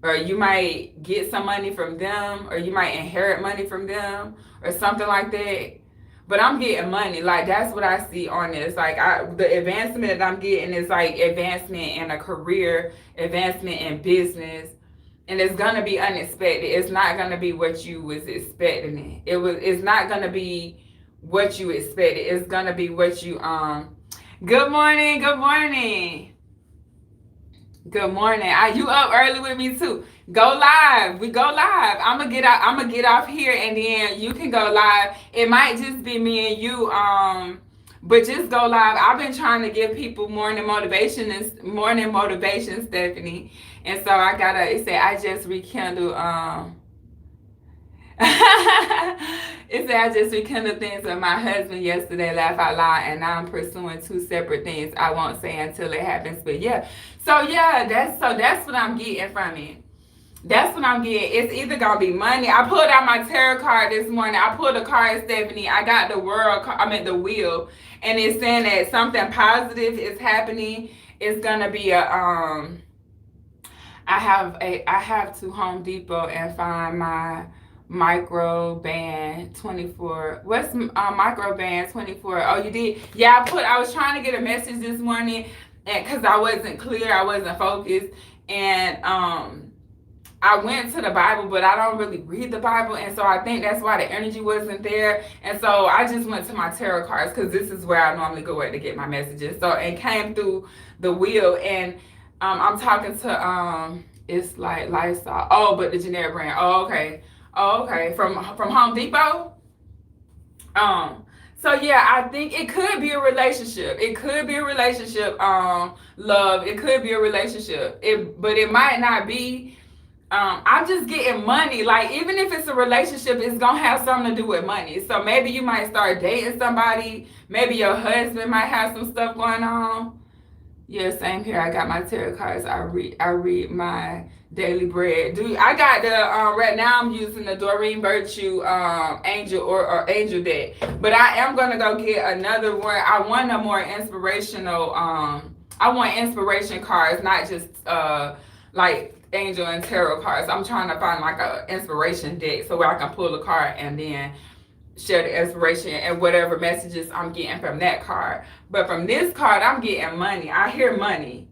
or you might get some money from them, or you might inherit money from them, or something like that. But I'm getting money. Like, that's what I see on this. Like, the advancement that I'm getting is like advancement in a career, advancement in business, and it's gonna be unexpected. It's not gonna be what you was expecting. It's not gonna be what you expected. It's gonna be what you Good morning. Good morning. Good morning. You up early with me too? Go live. We go live. I'm gonna get off here, and then you can go live. It might just be me and you, but just go live. I've been trying to give people morning motivation, Stephanie. And so it said I just rekindled it said I just rekindled things with my husband yesterday, laugh out loud, and now I'm pursuing two separate things I won't say until it happens. But yeah. So yeah, that's what I'm getting from it. That's what I'm getting. It's either gonna be money. I pulled out my tarot card this morning. I pulled a card, Stephanie. I got the the wheel, and it's saying that something positive is happening. It's gonna be I have to Home Depot and find my micro band 24. What's micro band 24? Oh, you did? Yeah, I was trying to get a message this morning, and because I wasn't clear, I wasn't focused, and I went to the Bible, but I don't really read the Bible, and so I think that's why the energy wasn't there. And so I just went to my tarot cards, because this is where I normally go at to get my messages. So it came through the wheel, and I'm talking to it's like Lysol. Oh, but the generic brand. Oh, okay. From Home Depot. So yeah, I think it could be a relationship. It could be a relationship, love. It could be a relationship. But it might not be. I'm just getting money. Like, even if it's a relationship, it's gonna have something to do with money. So maybe you might start dating somebody. Maybe your husband might have some stuff going on. Yeah, same here. I got my tarot cards. I read my daily bread. I got the right now I'm using the Doreen Virtue Angel or Angel deck. But I am gonna go get another one. I want a more inspirational I want inspiration cards, not just like angel and tarot cards. I'm trying to find like a inspiration deck so where I can pull a card and then share the inspiration and whatever messages I'm getting from that card. But from this card, I'm getting money. I hear money,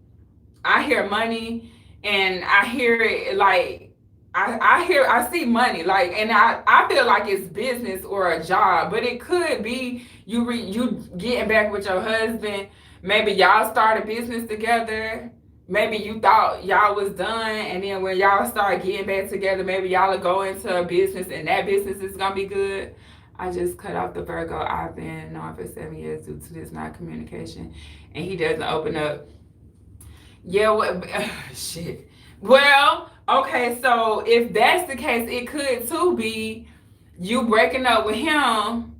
and I hear it like I see money, like, and I feel like it's business or a job, but it could be you getting back with your husband. Maybe y'all start a business together. Maybe you thought y'all was done, and then when y'all start getting back together, maybe y'all will go into a business, and that business is gonna be good. I just cut off the Virgo I've been knowing for 7 years due to this non-communication, and he doesn't open up. Yeah, what? Shit. Well, okay, so if that's the case, it could too be you breaking up with him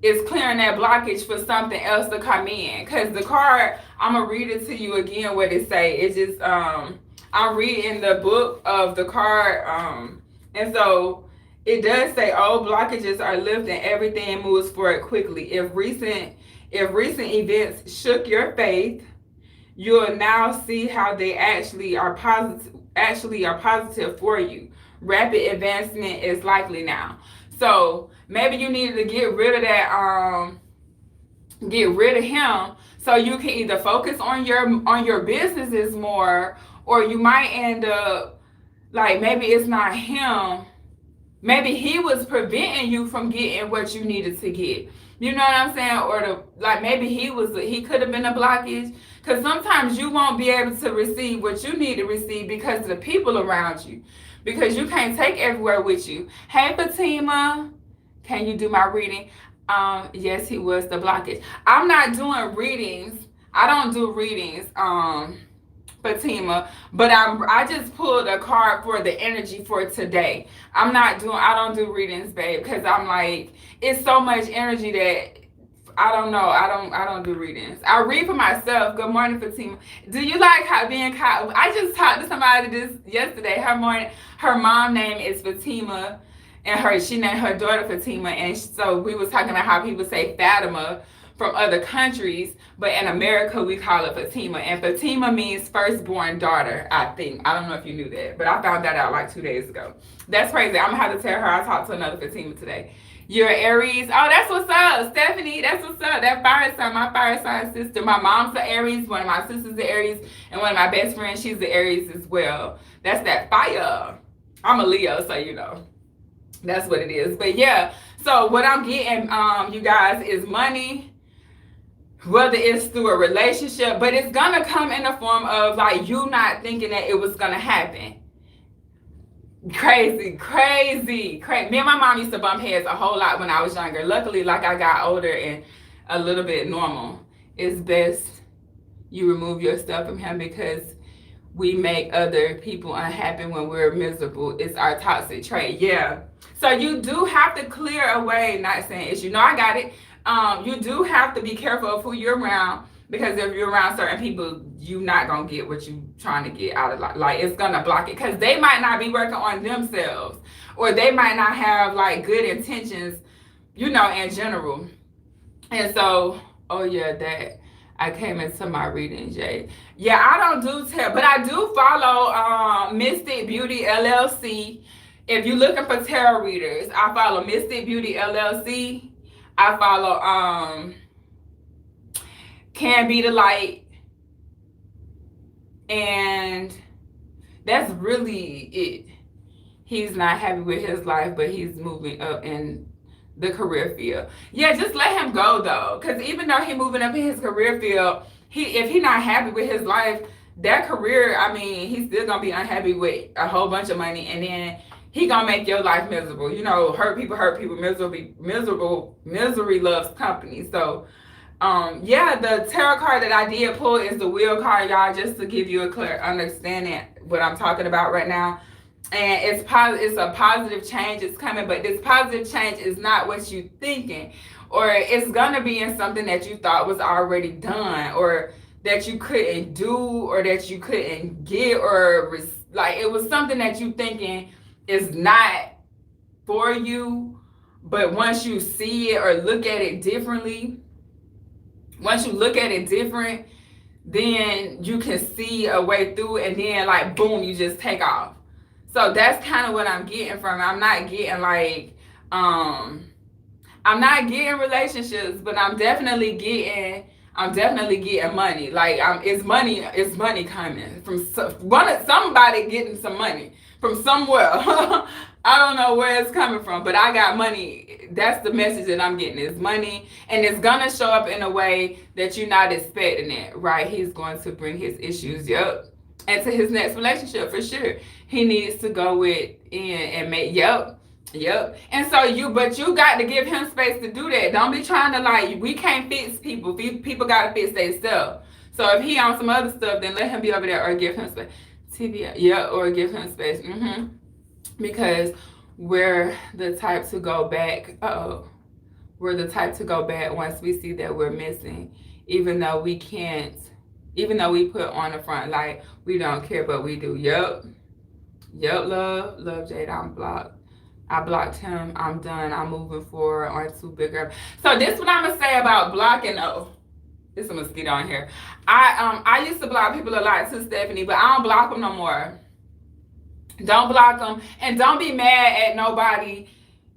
is clearing that blockage for something else to come in. Because the card, I'm going to read it to you again what it say. It's just, I'm reading the book of the card, and so it does say old blockages are lifted, everything moves forward quickly. If recent events shook your faith, you'll now see how they actually are positive for you. Rapid advancement is likely now. So maybe you needed to get rid of that, get rid of him, so you can either focus on your businesses more, or you might end up like maybe it's not him. Maybe he was preventing you from getting what you needed to get. You know what I'm saying? Or maybe he could have been a blockage. Because sometimes you won't be able to receive what you need to receive because of the people around you. Because you can't take everywhere with you. Hey, Fatima, can you do my reading? Yes, he was the blockage. I'm not doing readings. I don't do readings, Fatima, but I just pulled a card for the energy for today. I don't do readings, babe, because I'm like, it's so much energy that I don't know. I don't do readings. I read for myself. Good morning, Fatima. Do you like being caught? I just talked to somebody this yesterday. Her mom name is Fatima, and she named her daughter Fatima. And so we was talking about how people say Fatima from other countries, but in America we call it Fatima. And Fatima means firstborn daughter, I think. I don't know if you knew that, but I found that out like 2 days ago. That's crazy. I'm gonna have to tell her I talked to another Fatima today. You're Aries. Oh, that's what's up, Stephanie. That's what's up. That fire sign, my fire sign sister. My mom's an Aries. One of my sisters is Aries, and one of my best friends, she's the Aries as well. That's that fire. I'm a Leo, so you know. That's what it is. But yeah, so what I'm getting, you guys, is money, whether it's through a relationship, but it's gonna come in the form of like you not thinking that it was gonna happen. Crazy. Me and my mom used to bump heads a whole lot when I was younger. Luckily, like I got older and a little bit normal. It's best you remove yourself from him because we make other people unhappy when we're miserable. It's our toxic trait. Yeah. So you do have to clear away, not saying it's, you know, I got it. You do have to be careful of who you're around, because if you're around certain people, you're not going to get what you're trying to get out of life. Like, it's going to block it because they might not be working on themselves, or they might not have like good intentions, you know, in general. And so, oh yeah, that I came into my reading, Jay. Yeah, I don't do tarot, but I do follow Mystic Beauty LLC. If you're looking for tarot readers, I follow Mystic Beauty LLC. I follow Can Be the Light. And that's really it. He's not happy with his life, but he's moving up in the career field. Yeah, just let him go though. Because even though he's moving up in his career field, if he's not happy with his life, that career, I mean, he's still going to be unhappy with a whole bunch of money. And then he going to make your life miserable. You know, hurt people, misery loves company. So, yeah, the tarot card that I did pull is the Wheel card, y'all, just to give you a clear understanding what I'm talking about right now. And it's a positive change is coming, but this positive change is not what you're thinking, or it's gonna be in something that you thought was already done, or that you couldn't do, or that you couldn't get, or like it was something that you thinking is not for you. But once you see it or look at it differently, then you can see a way through, and then like boom, you just take off. So that's kind of what I'm getting from it. I'm not getting like, I'm not getting relationships, but I'm definitely getting money. Like, it's money coming from somebody getting some money from somewhere. I don't know where it's coming from, but I got money. That's the message that I'm getting, is money, and it's gonna show up in a way that you're not expecting it, right? He's going to bring his issues, into his next relationship for sure. He needs to go in and make, yep. And so but you got to give him space to do that. Don't be trying to like, we can't fix people. People got to fix themselves. So if he on some other stuff, then let him be over there, or give him space. Or give him space. Because we're the type to go back. We're the type to go back once we see that we're missing, even though we can't. Even though we put on the front like we don't care, but we do. Yep, love Jade. I'm blocked. I blocked him. I'm done. I'm moving forward on to bigger. So this is what I'm gonna say about blocking. Oh, there's a mosquito on here. I used to block people a lot too, Stephanie, but I don't block them no more. Don't block them, and don't be mad at nobody.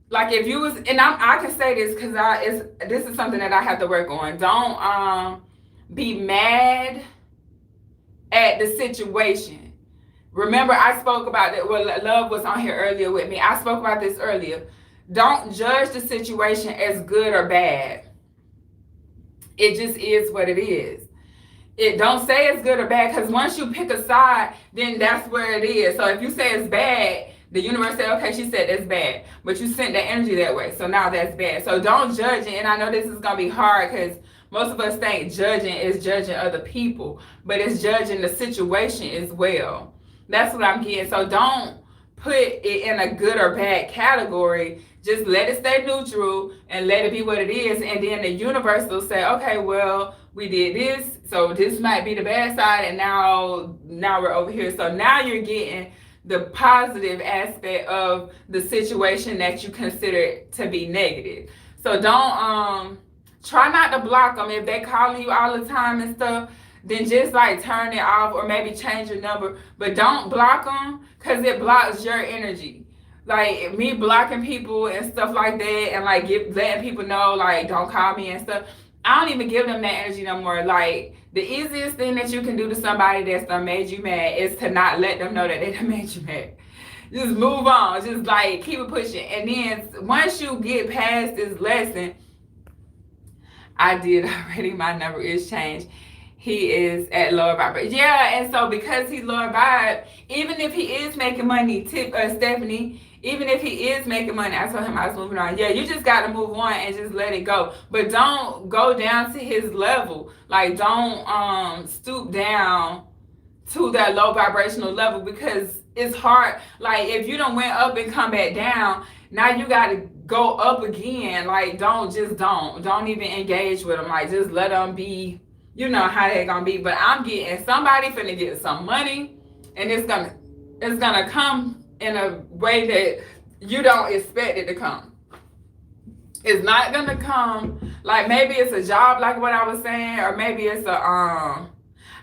Like if you was, and I can say this because this is something that I have to work on. Don't be mad at the situation. Remember, I spoke about that. Well, Love was on here earlier with me. I spoke about this earlier. Don't judge the situation as good or bad. It just is what it is. It don't say it's good or bad, because once you pick a side, then that's where it is. So if you say it's bad, the universe said, okay, she said it's bad, but you sent the energy that way, so now that's bad. So don't judge it. And I know this is gonna be hard because most of us think judging is judging other people, but it's judging the situation as well. That's what I'm getting. So don't put it in a good or bad category. Just let it stay neutral and let it be what it is. And then the universe will say, okay, well, we did this, so this might be the bad side, and now we're over here. So now you're getting the positive aspect of the situation that you consider to be negative. So don't try not to block them. If they calling you all the time and stuff, then just like turn it off or maybe change your number. But don't block them, because it blocks your energy. Like me blocking people and stuff like that, and like letting people know like don't call me and stuff. I don't even give them that energy no more. Like the easiest thing that you can do to somebody that's done made you mad is to not let them know that they done made you mad. Just move on. Just like keep it pushing. And then once you get past this lesson, I did already. My number is changed. He is at lower vibe. Yeah, and so because he's lower vibe, even if he is making money, Stephanie, even if he is making money, I told him I was moving on. Yeah, you just got to move on and just let it go. But don't go down to his level. Like, don't stoop down to that low vibrational level, because it's hard. Like, if you don't went up and come back down, now you got to go up again. Like, don't even engage with them. Like, just let them be. You know how they gonna be. But I'm getting somebody finna get some money, and it's gonna come in a way that you don't expect it to come. It's not gonna come like maybe it's a job, like what I was saying, or maybe it's a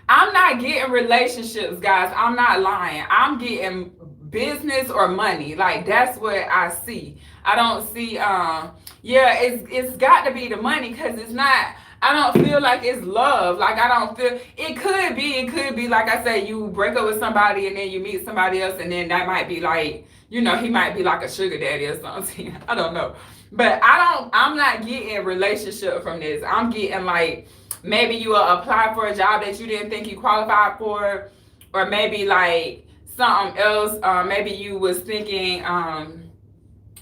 I'm not getting relationships, guys. I'm not lying. I'm getting business or money. Like that's what I see. I don't see yeah, it's got to be the money, because it's not. I don't feel like it's love. Like I don't feel, it could be like I say, you break up with somebody and then you meet somebody else, and then that might be like, you know, he might be like a sugar daddy or something. I don't know. But I'm not getting relationship from this. I'm getting like, maybe you will apply for a job that you didn't think you qualified for, or maybe like something else. Maybe you was thinking,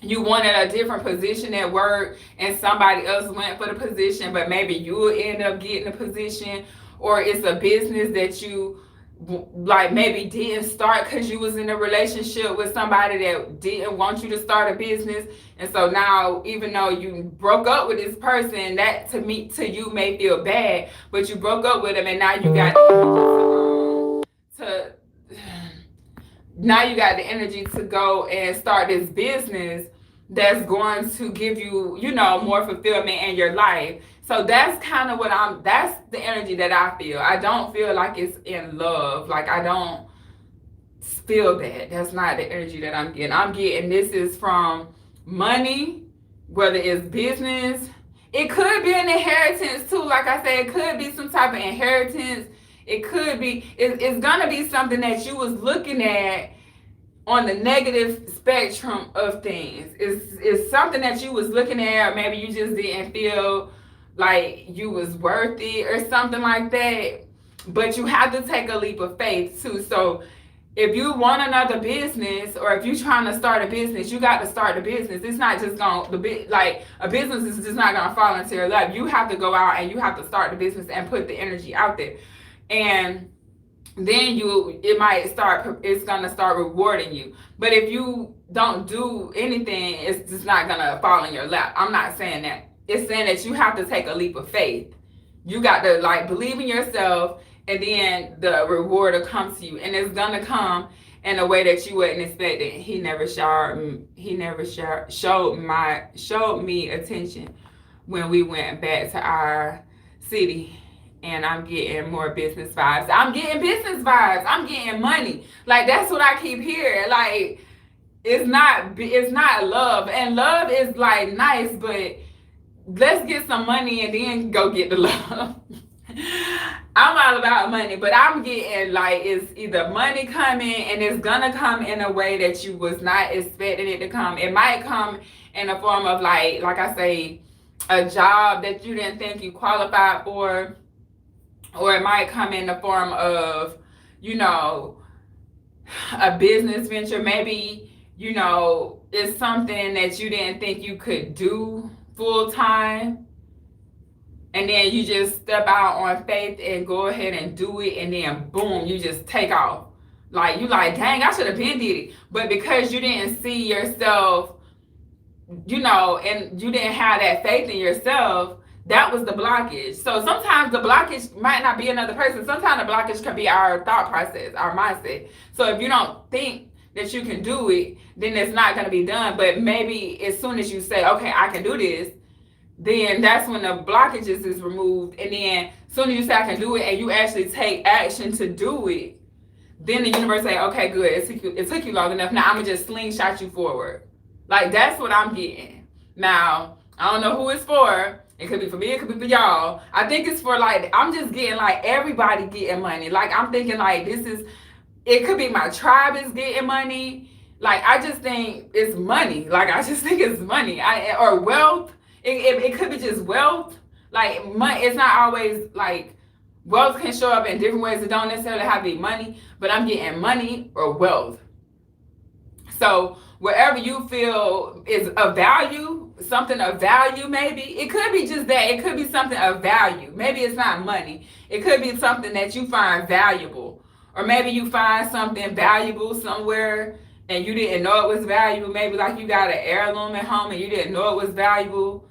you wanted a different position at work and somebody else went for the position, but maybe you will end up getting a position. Or it's a business that you like maybe didn't start because you was in a relationship with somebody that didn't want you to start a business. And so now, even though you broke up with this person, that to you may feel bad, but you broke up with him, and now you got now you got the energy to go and start this business that's going to give you, you know, more fulfillment in your life. So that's kind of that's the energy that I feel. I don't feel like it's in love. Like I don't feel that. That's not the energy that I'm getting. I'm getting this is from money, whether it's business. It could be an inheritance too. Like I said, it could be some type of inheritance. It could be, it's gonna be something that you was looking at on the negative spectrum of things. It's something that you was looking at, or maybe you just didn't feel like you was worth it or something like that. But you have to take a leap of faith too. So if you want another business, or if you're trying to start a business, you got to start the business. It's not just like a business is just not gonna fall into your lap. You have to go out and you have to start the business and put the energy out there. And then it's gonna start rewarding you. But if you don't do anything, it's just not gonna fall in your lap. I'm not saying that. It's saying that you have to take a leap of faith. You got to like believe in yourself, and then the reward will come to you, and it's gonna come in a way that you wouldn't expect it. He never showed me attention when we went back to our city. And I'm getting more business vibes. I'm getting business vibes. I'm getting money. Like that's what I keep hearing. Like it's not love. And love is like nice, but let's get some money and then go get the love. I'm all about money, but I'm getting like it's either money coming, and it's gonna come in a way that you was not expecting it to come. It might come in a form of like I say, a job that you didn't think you qualified for. Or it might come in the form of, you know, a business venture. Maybe, you know, it's something that you didn't think you could do full time. And then you just step out on faith and go ahead and do it. And then boom, you just take off. Like you like, dang, I should have been did it. But because you didn't see yourself, you know, and you didn't have that faith in yourself, that was the blockage. So sometimes the blockage might not be another person. Sometimes the blockage can be our thought process, our mindset. So if you don't think that you can do it, then it's not going to be done. But maybe as soon as you say, okay, I can do this, then that's when the blockages is removed. And then as soon as you say I can do it and you actually take action to do it, then the universe say, okay, good, it took you long enough. Now I'm going to just slingshot you forward. Like, that's what I'm getting. Now, I don't know who it's for. It could be for me, it could be for y'all. I think it's for, like, I'm just getting, like, everybody getting money. Like, I'm thinking, like, it could be my tribe is getting money. Like, I just think it's money. Like, I just think it's money. Or wealth. It could be just wealth. Like, money, it's not always, like, wealth can show up in different ways. It don't necessarily have to be money, but I'm getting money or wealth. So wherever you feel is of value, something of value, maybe it could be just that. It could be something of value. Maybe it's not money. It could be something that you find valuable, or maybe you find something valuable somewhere and you didn't know it was valuable. Maybe like you got an heirloom at home and you didn't know it was valuable,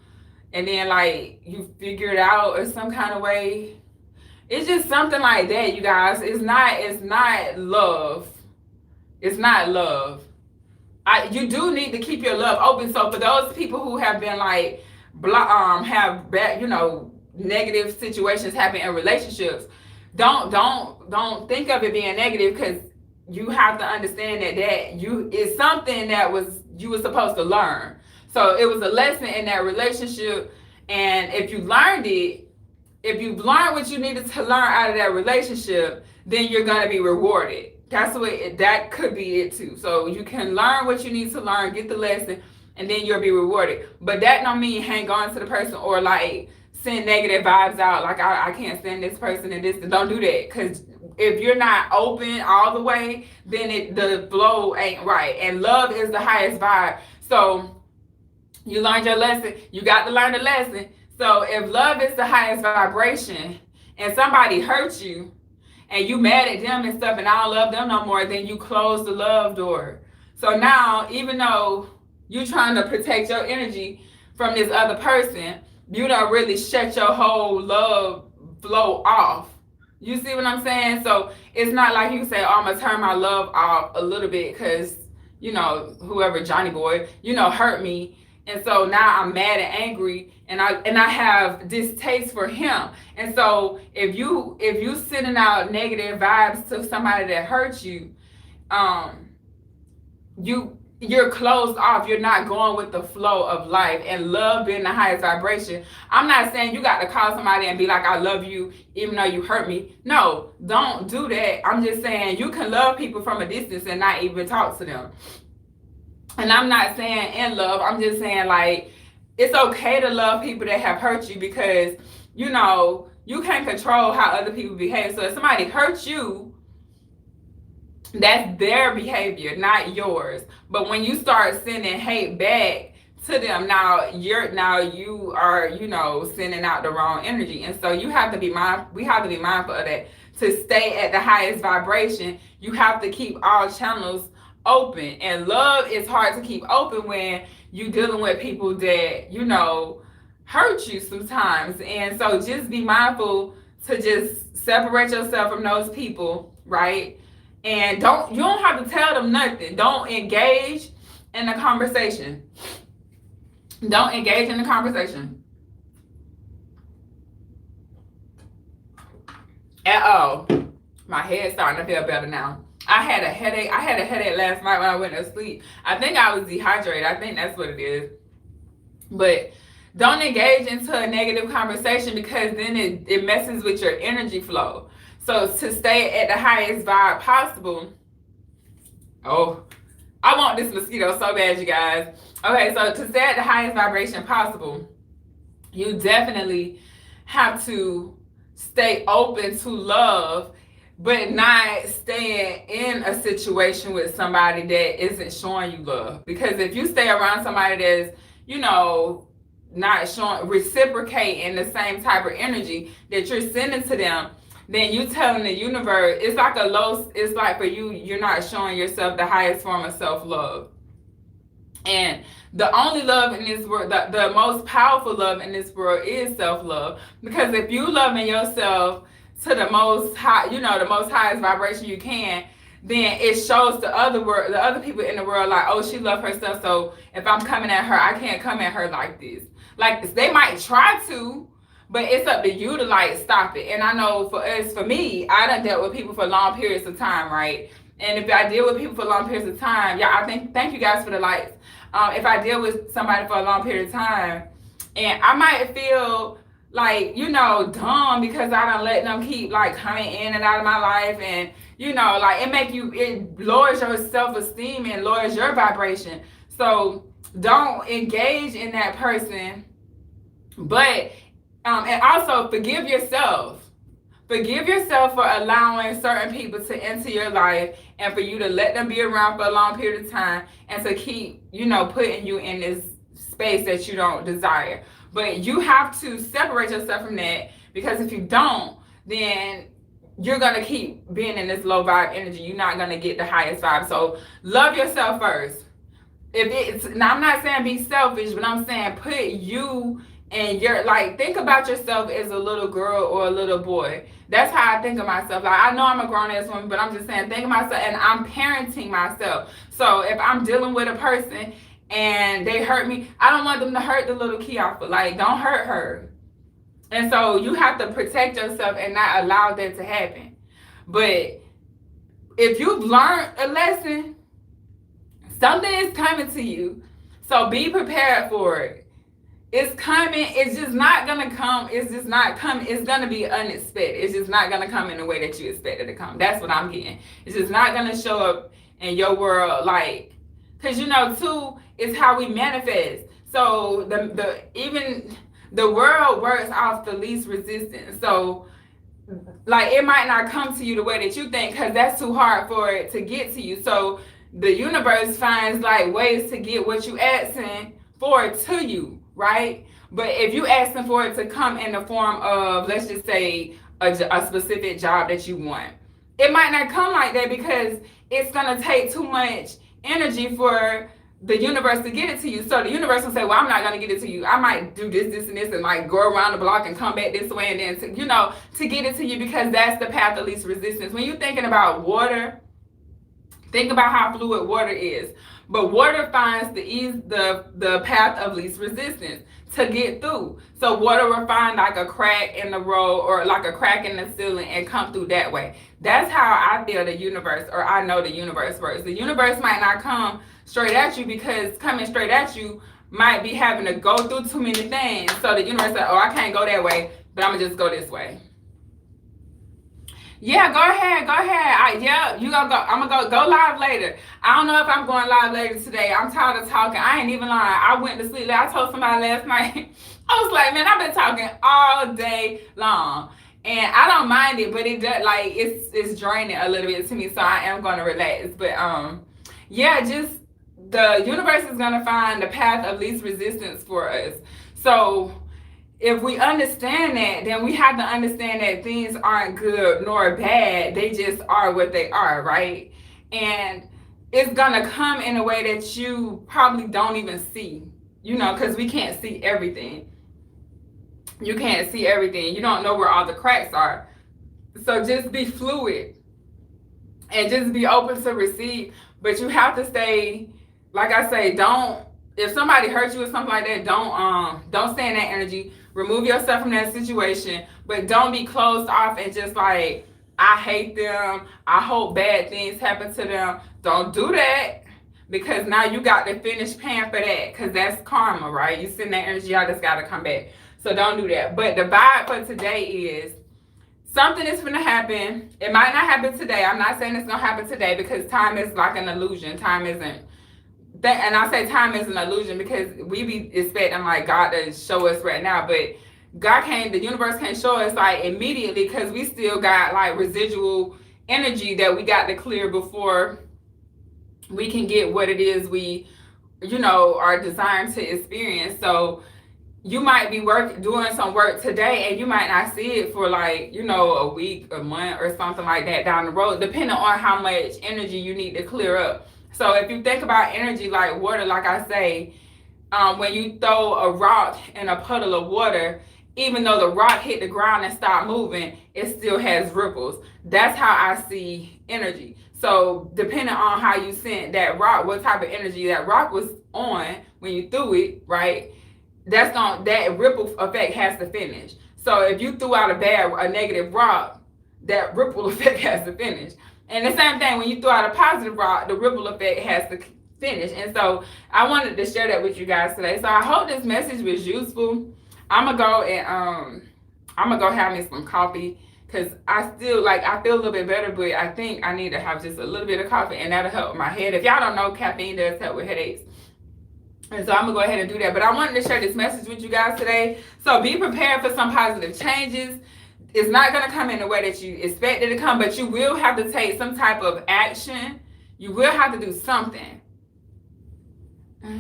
and then like you figure it out or some kind of way. It's just something like that, you guys. It's not love. It's not love. You do need to keep your love open. So for those people who have been like, have bad, negative situations happen in relationships, don't think of it being negative, because you have to understand that it's something that you were supposed to learn. So it was a lesson in that relationship, and if you learned it, if you've learned what you needed to learn out of that relationship, then you're gonna be rewarded. That's that could be it too. So you can learn what you need to learn, get the lesson, and then you'll be rewarded. But that don't mean hang on to the person or like send negative vibes out. Like, I can't stand this person and this. Don't do that. Because if you're not open all the way, then the flow ain't right. And love is the highest vibe. So you learned your lesson. You got to learn the lesson. So if love is the highest vibration and somebody hurts you, and you mad at them and stuff, and I don't love them no more, then you close the love door. So now, even though you're trying to protect your energy from this other person, you don't really shut your whole love flow off. You see what I'm saying? So it's not like you can say, oh, I'm going to turn my love off a little bit because, whoever, Johnny Boy, hurt me. And so now I'm mad and angry, and I have distaste for him. And so if you sending out negative vibes to somebody that hurts you, you're closed off. You're not going with the flow of life, and love being the highest vibration. I'm not saying you got to call somebody and be like, I love you, even though you hurt me. No, don't do that. I'm just saying you can love people from a distance and not even talk to them. And I'm not saying in love, I'm just saying like, it's okay to love people that have hurt you, because, you can't control how other people behave. So if somebody hurts you, that's their behavior, not yours. But when you start sending hate back to them, now you are, sending out the wrong energy. And so you have to be we have to be mindful of that. To stay at the highest vibration, you have to keep all channels open. And love is hard to keep open when you're dealing with people that hurt you sometimes. And so just be mindful to just separate yourself from those people, right? And you don't have to tell them nothing. Don't engage in the conversation. Don't engage in the conversation at all. My head's starting to feel better now. I had a headache last night when I went to sleep. I think I was dehydrated. I think that's what it is. But don't engage into a negative conversation, because then it messes with your energy flow. So to stay at the highest vibe possible. Oh, I want this mosquito so bad, you guys. Okay, so to stay at the highest vibration possible, you definitely have to stay open to love, but not staying in a situation with somebody that isn't showing you love. Because if you stay around somebody that's, not showing, reciprocating the same type of energy that you're sending to them, then you telling the universe, it's like for you, you're not showing yourself the highest form of self-love. And the only love in this world, the most powerful love in this world is self-love. Because if you loving yourself to the most high, the most highest vibration you can, then it shows the other people in the world like, oh, she loves herself. So if I'm coming at her, I can't come at her like this. Like they might try to, but it's up to you to like stop it. And I know for me, I done dealt with people for long periods of time, right? And if I deal with people for long periods of time, yeah, thank you guys for the likes. If I deal with somebody for a long period of time, and I might feel like, dumb because I don't let them keep like coming in and out of my life, and like it lowers your self-esteem and lowers your vibration. So don't engage in that person. But and also forgive yourself. Forgive yourself for allowing certain people to enter your life and for you to let them be around for a long period of time and to keep, putting you in this space that you don't desire. But you have to separate yourself from that, because if you don't, then you're going to keep being in this low vibe energy. You're not going to get the highest vibe. So love yourself first. Now I'm not saying be selfish, but I'm saying put you and think about yourself as a little girl or a little boy. That's how I think of myself. Like, I know I'm a grown-ass woman, but I'm just saying, think of myself, and I'm parenting myself. So if I'm dealing with a person and they hurt me, I don't want them to hurt the little Kiara. Like, don't hurt her. And so you have to protect yourself and not allow that to happen. But if you've learned a lesson, something is coming to you. So be prepared for it. It's coming. It's just not going to come. It's just not coming. It's going to be unexpected. It's just not going to come in the way that you expect it to come. That's what I'm getting. It's just not going to show up in your world because too, it's how we manifest. So even the world works off the least resistance. So it might not come to you the way that you think, because that's too hard for it to get to you. So the universe finds ways to get what you asking for to you, right? But if you asking for it to come in the form of, let's just say, a specific job that you want, it might not come like that, because it's going to take too much energy for the universe to get it to you. So the universe will say, well, I'm not going to get it to you. I might do this, and this, and go around the block and come back this way, and then, to get it to you, because that's the path of least resistance. When you're thinking about water, think about how fluid water is. But water finds the path of least resistance to get through. So water will find a crack in the road or a crack in the ceiling and come through that way. That's how I feel the universe, or I know the universe works. The universe might not come straight at you, because coming straight at you might be having to go through too many things. So the universe said, oh, I can't go that way, but I'm going to just go this way. Yeah, go ahead. You gonna go. I'm gonna go live later. I don't know if I'm going live later today. I'm tired of talking. I ain't even lying. I went to sleep. I told somebody last night. I was like, man, I've been talking all day long, and I don't mind it, but it does it's draining a little bit to me. So I am gonna relax. But just the universe is gonna find the path of least resistance for us. So if we understand that, then we have to understand that things aren't good nor bad. They just are what they are, right? And it's going to come in a way that you probably don't even see, because we can't see everything. You can't see everything. You don't know where all the cracks are. So just be fluid and just be open to receive. But you have to stay, like I say, if somebody hurts you or something like that, don't stay in that energy. Remove yourself from that situation, but don't be closed off and just I hate them. I hope bad things happen to them. Don't do that, because now you got to finish paying for that, because that's karma, right? You send that energy out, it's got to come back. So don't do that. But the vibe for today is something is going to happen. It might not happen today. I'm not saying it's going to happen today, because time is like an illusion. Time isn't. And I say time is an illusion because we be expecting God to show us right now, but the universe can't show us immediately, because we still got residual energy that we got to clear before we can get what it is we, are designed to experience. So you might be doing some work today, and you might not see it for a week, a month, or something like that down the road, depending on how much energy you need to clear up. So if you think about energy like water, like I say, when you throw a rock in a puddle of water, even though the rock hit the ground and stopped moving, it still has ripples. That's how I see energy. So depending on how you sent that rock, what type of energy that rock was on when you threw it, right? That ripple effect has to finish. So if you threw out a negative rock, that ripple effect has to finish. And the same thing when you throw out a positive rock, the ripple effect has to finish. And so I wanted to share that with you guys today. So I hope this message was useful. I'm gonna go have me some coffee, because I feel a little bit better, but I think I need to have just a little bit of coffee, and that'll help my head. If y'all don't know, caffeine does help with headaches. And so I'm gonna go ahead and do that. But I wanted to share this message with you guys today. So be prepared for some positive changes. It's not gonna come in the way that you expect it to come, but you will have to take some type of action. You will have to do something.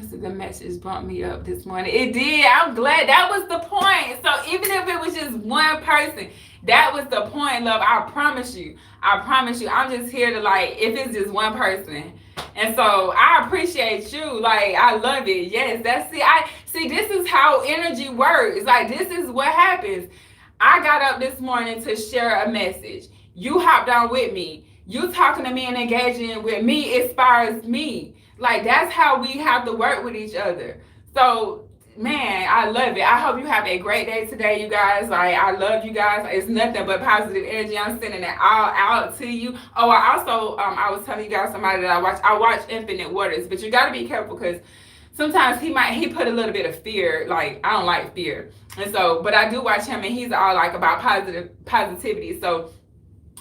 So the message bumped me up this morning. It did. I'm glad. That was the point. So even if it was just one person, that was the point, love. I promise you. I'm just here to, if it's just one person. And so I appreciate you. I love it. Yes, that's it. This is how energy works. This is what happens. I got up this morning to share a message. You hopped on with me. You talking to me and engaging with me inspires me. That's how we have to work with each other. So, man, I love it. I hope you have a great day today, you guys. I love you guys. It's nothing but positive energy. I'm sending it all out to you. Oh, I also, I was telling you guys somebody that I watch Infinite Waters, but you got to be careful, because sometimes he put a little bit of fear. I don't like fear. And so, but I do watch him, and he's all about positivity. So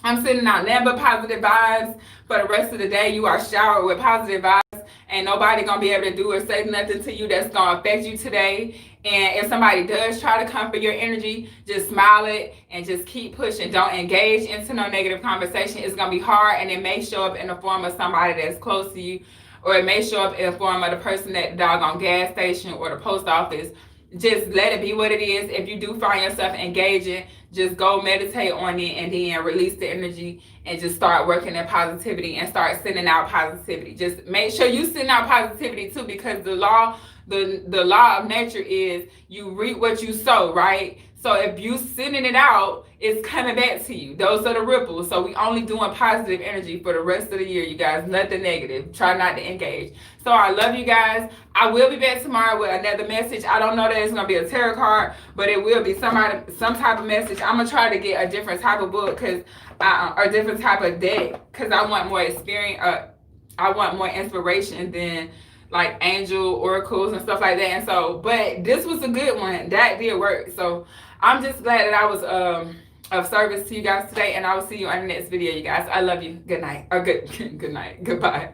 I'm sending out nothing but positive vibes for the rest of the day. You are showered with positive vibes. Ain't nobody gonna be able to do or say nothing to you that's gonna affect you today. And if somebody does try to come for your energy, just smile it and just keep pushing. Don't engage into no negative conversation. It's gonna be hard, and it may show up in the form of somebody that's close to you, or it may show up in the form of the person at the doggone gas station or the post office. Just let it be what it is. If you do find yourself engaging, just go meditate on it, and then release the energy and just start working in positivity and start sending out positivity. Just make sure you send out positivity too, because the law of nature is you reap what you sow, right? So if you sending it out, it's coming back to you. Those are the ripples. So we only doing positive energy for the rest of the year, you guys. Nothing negative. Try not to engage. So I love you guys. I will be back tomorrow with another message. I don't know that it's gonna be a tarot card, but it will be some type of message. I'm gonna try to get a different type of book, or different type of deck, because I want more experience. I want more inspiration than angel oracles and stuff like that. And so, but this was a good one. That did work. So I'm just glad that I was of service to you guys today, and I will see you on the next video, you guys. I love you. Good night. Or good night. Goodbye.